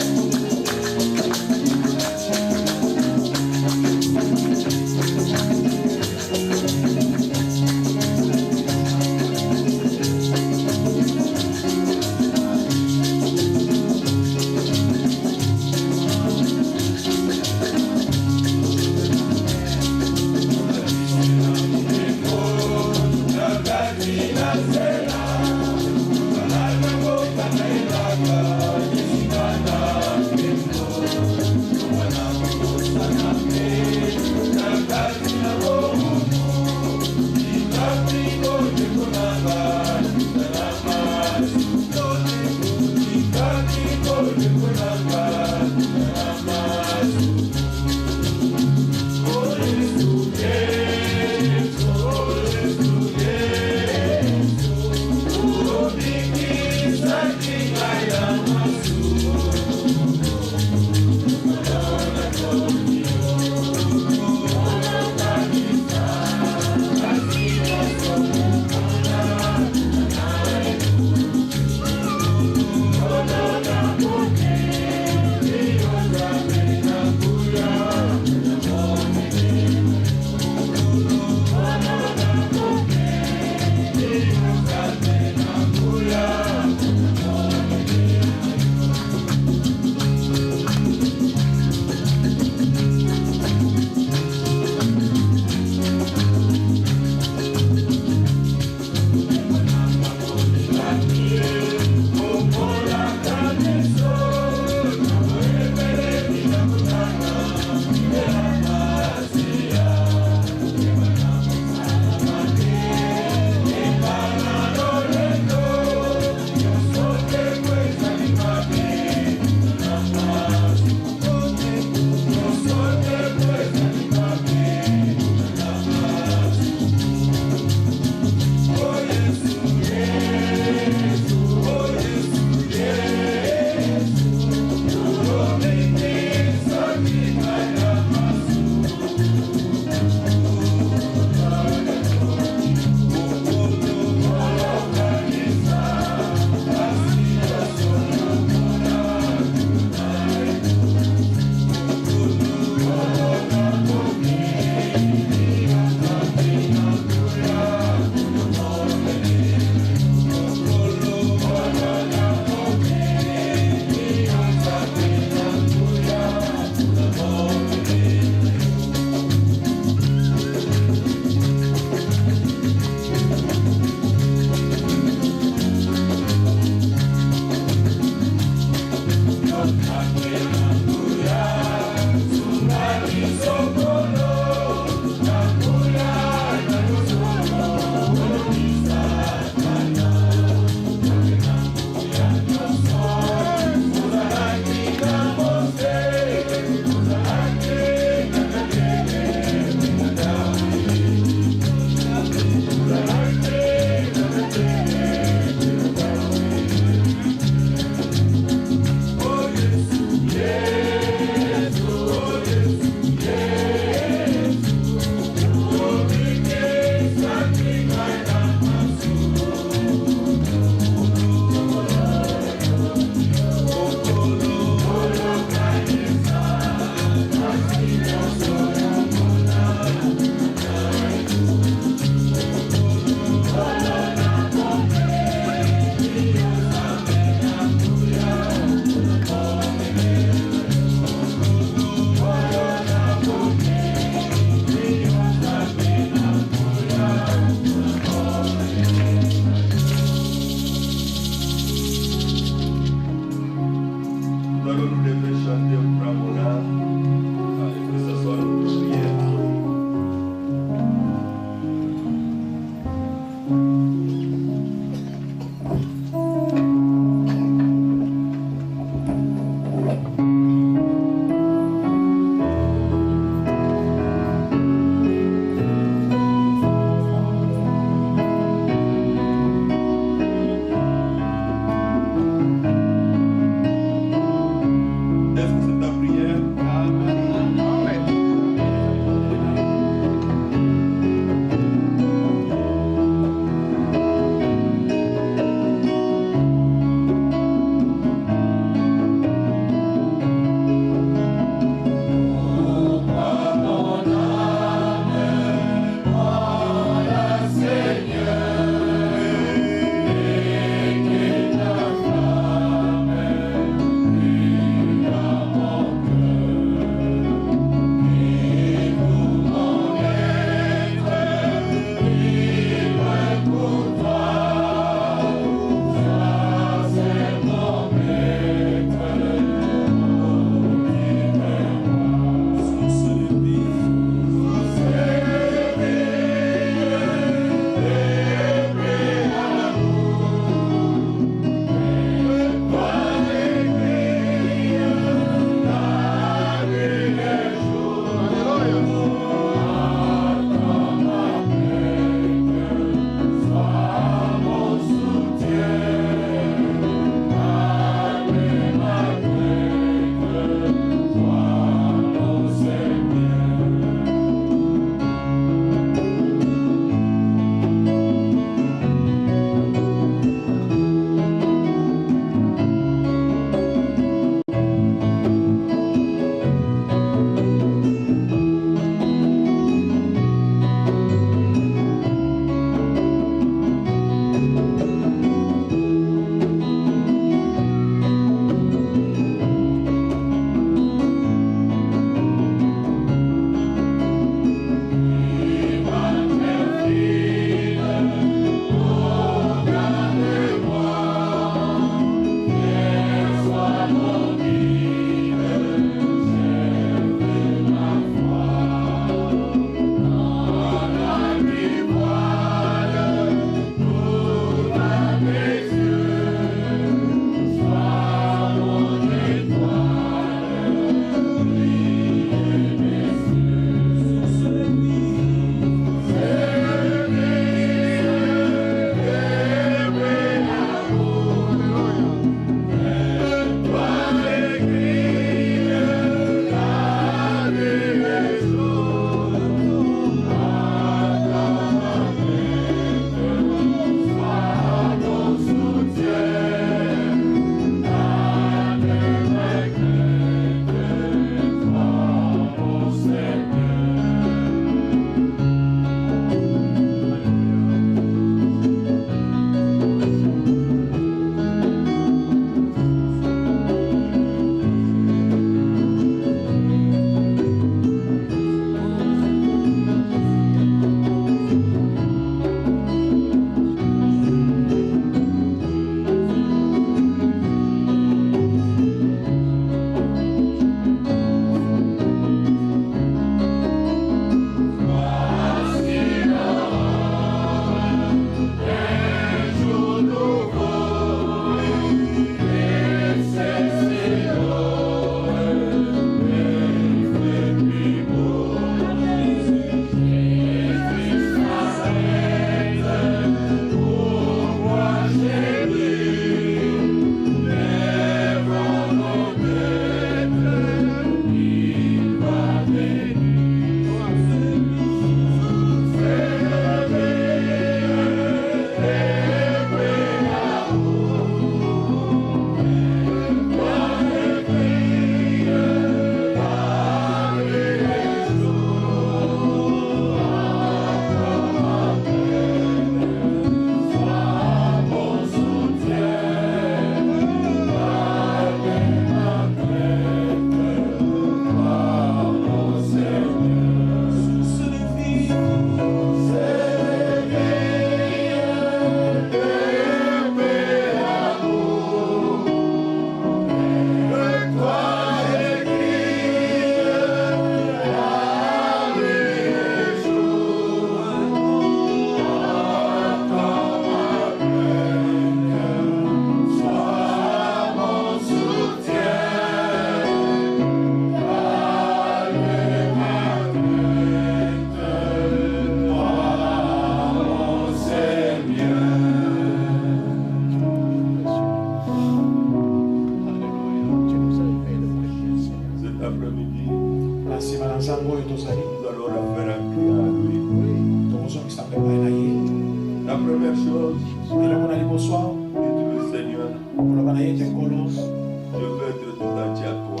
Je veux être tout entier à toi.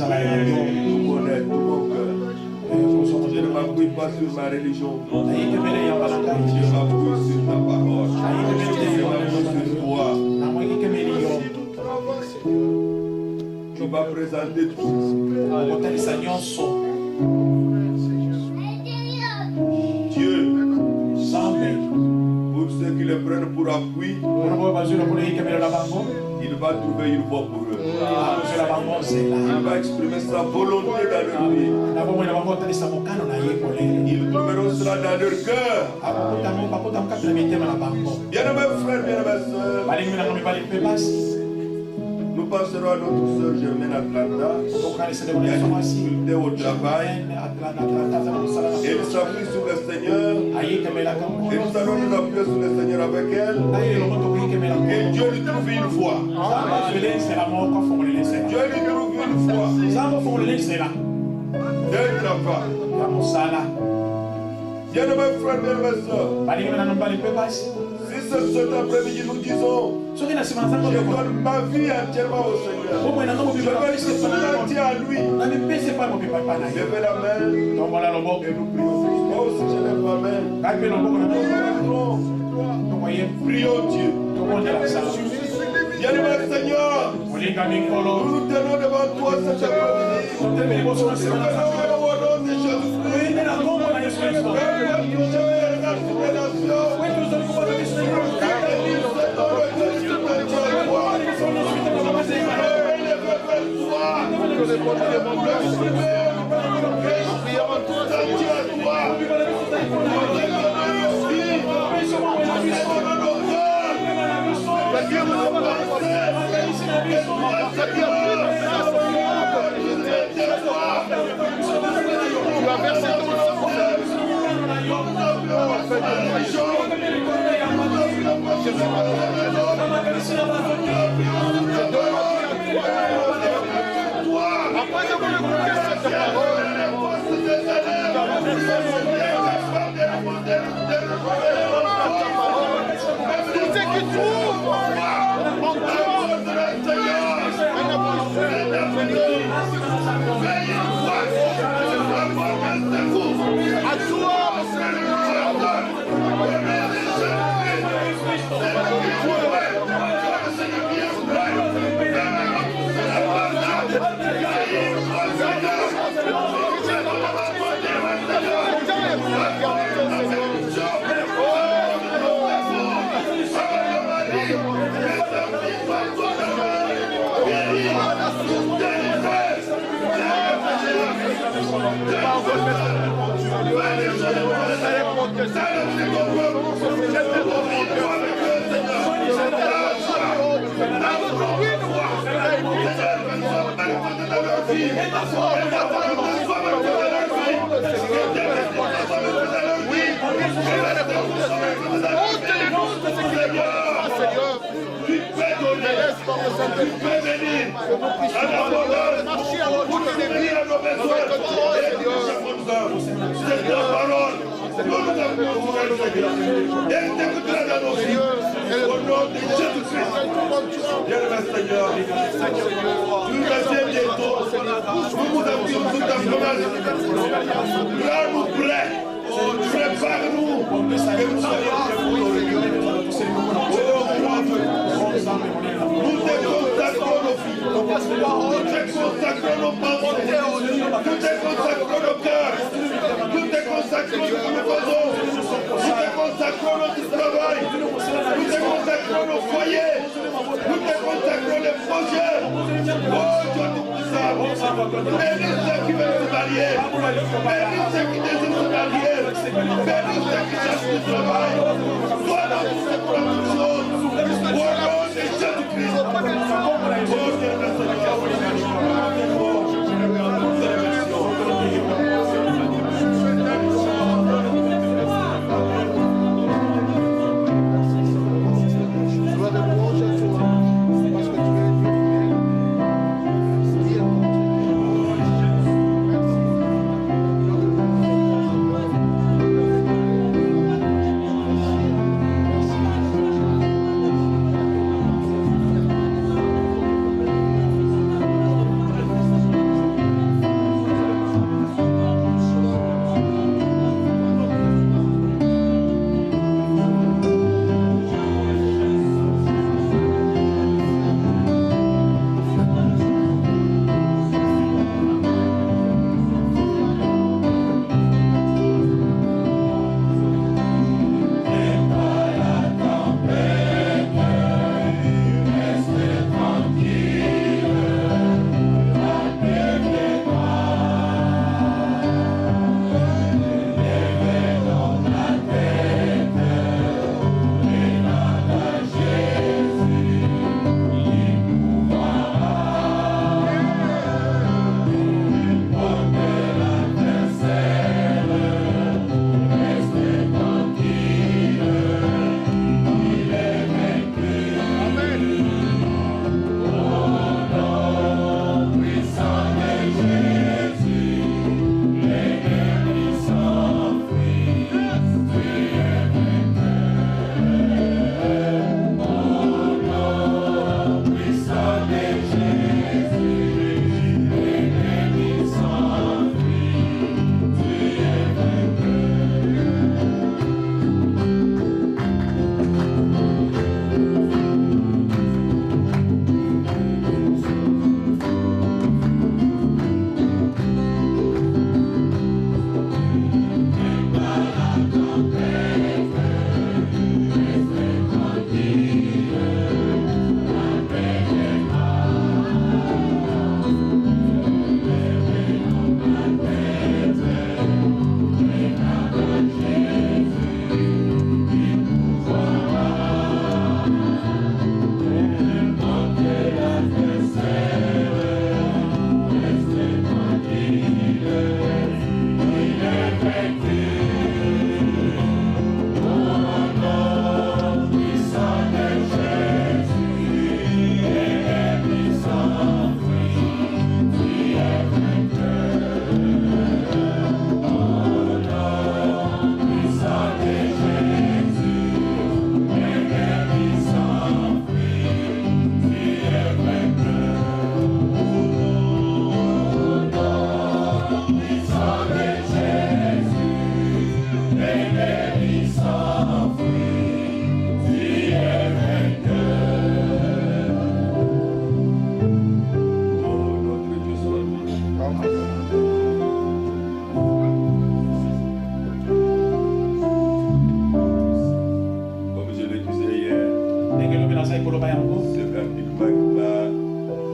Amen. Tu connais tout mon cœur. Je ne m'appuie pas sur ma religion. Je m'appuie sur ta parole. Je m'appuie sur toi. Tu vas présenter tout. Dieu, pour ceux qui le prennent pour appui, il va trouver une voie pour eux. Il va exprimer sa volonté dans leur vie. Il trouveront cela dans leur cœur. Bien-aimés frères, bien-aimés sœurs, nous passerons à notre sœur Germaine Atlanta. Il y a une difficulté au travail. Elle s'appuie sur le Seigneur. Et nous allons nous appuyer sur le Seigneur avec elle. Et Dieu lui trouve une voie. Dieu lui trouve une voie. D'un travail. Bien-aimés frères, bien-aimés sœurs, si cet après-midi nous disons, je donne ma vie entièrement au Seigneur, je vais laisser tout entier à lui. Levez la main et nous prions. Moi aussi je lève ma main. Prions Dieu. Bien-aimé Seigneur, nous nous tenons devant toi cet après-midi. Nous venons au nom de Jésus-Christ.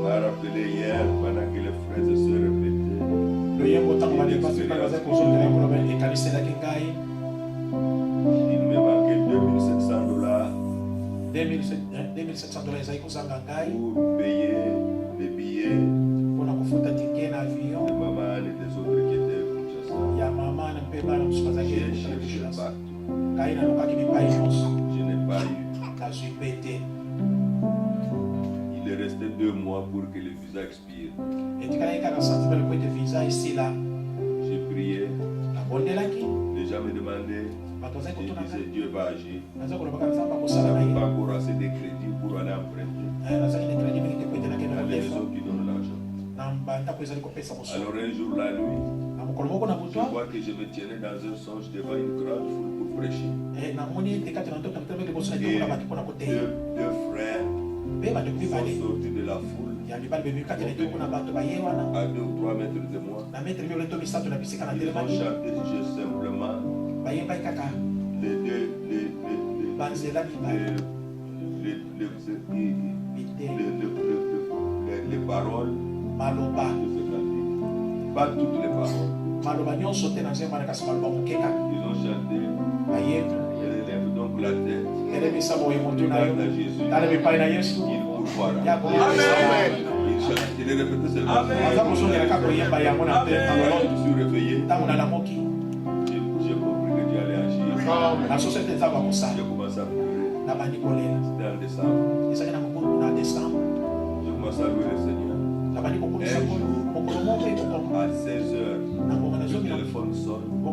m'a rappelé hier, pendant que les frères se répétaient. Il me manquait $2,700 pour payer les billets de maman et des autres qui étaient Kinshasa. J'ai cherché partout. Je n'ai pas eu. Il est resté 2 mois pour que le visa expire. J'ai prié. Les gens me demandaient. Je disais Dieu va agir. Je n'avais pas encore assez de crédit pour aller emprunter. À la maison qui donne l'argent. Alors un jour la nuit, je vois que je me tenais dans un songe devant une grande foule pour prêcher. Et deux frères sont sortis de la foule à 2 ou 3 mètres de moi. Ils ont chanté simplement les paroles. Pas toutes les paroles. Ils ont chanté. Elle élève donc la tête. Regarde à Jésus. Il pourvoira. Il est répété seulement. Je me suis réveillé. J'ai compris que Dieu allait agir. J'ai commencé à pleurer. C'était en décembre. J'ai commencé à louer le Seigneur. Un jour, à 16h, le téléphone sonne. Un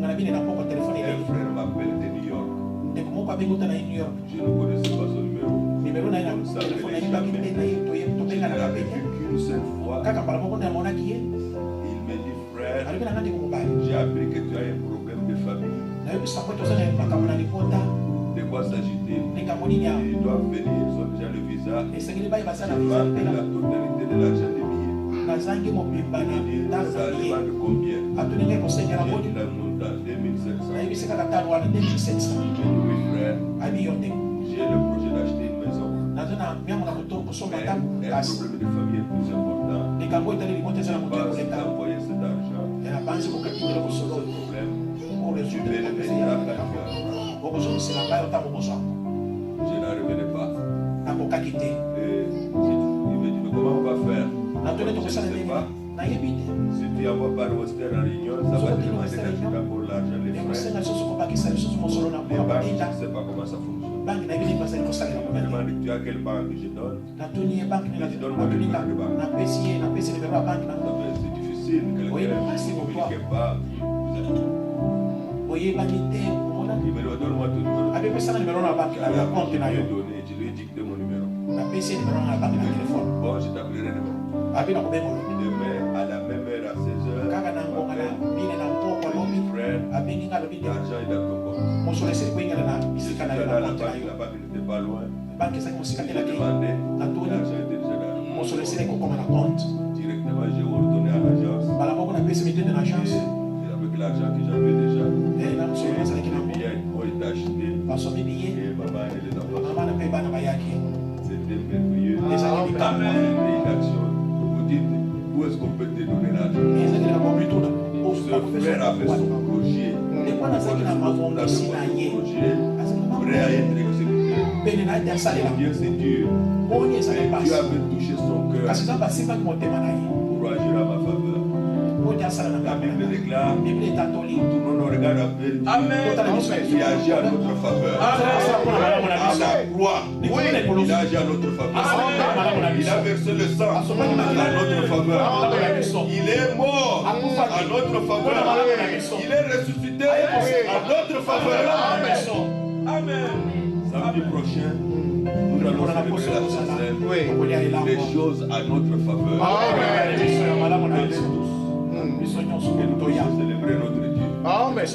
frère m'appelle de New York. Je ne connaissais pas son numéro. Je ne savais jamais. Je ne l'avais vu qu'une seule fois. Il me dit, frère, j'ai appris que tu as un problème de famille. De quoi s'agit-il? Ils doivent venir, ils ont déjà le visa. Ils demandent la totalité de l'argent des billets. Ça demande combien? J'ai dit la montagne, 2,700. Oui, frère, j'ai le projet d'acheter une maison. Mais un problème de famille est plus important. Je pense d'envoyer cet argent. Ce problème, tu peux le venir à ta cœur. Je n'en revenais pas. Il me dit, mais comment on va faire? Je ne sais pas. Si tu envoies par Western en réunion, ça va te demander d'ajouter pour l'argent, les frais. Les banques, je ne sais pas comment ça fonctionne. Je me demande, tu as quelle banque je donne? Je dis, donne-moi le numéro de banque. C'est difficile, quelqu'un ne communique pas. Il me dit, donne-moi ton numéro. Je lui ai dicté mon numéro. Bon, je t'appellerai demain. Demain, à la même heure, à 16h, frère, l'argent est dans ton compte. Je suis allé à la banque n'était pas loin. Je l'ai demandé, l'argent était déjà dans le compte. Directement, j'ai retourné à l'agence. Et avec l'argent que j'avais déjà, les billets ont été achetés. Et maman et les enfants. C'était merveilleux. C'était une action. Vous dites, où est-ce qu'on peut te donner l'argent? Ce frère a fait son projet. Prêt à être exécuté. Dieu, c'est Dieu. Dieu avait touché son cœur pour agir à ma faveur. La Bible déclare, tournons nos regards vers Dieu. Il agit à notre faveur. À la croix, il agit à notre faveur. Il a versé le sang à notre faveur. Il est mort à notre faveur. Il est ressuscité à notre faveur. Amen. Samedi prochain, nous allons célébrer les choses à notre faveur. Nous allons célébrer notre Dieu. Amen.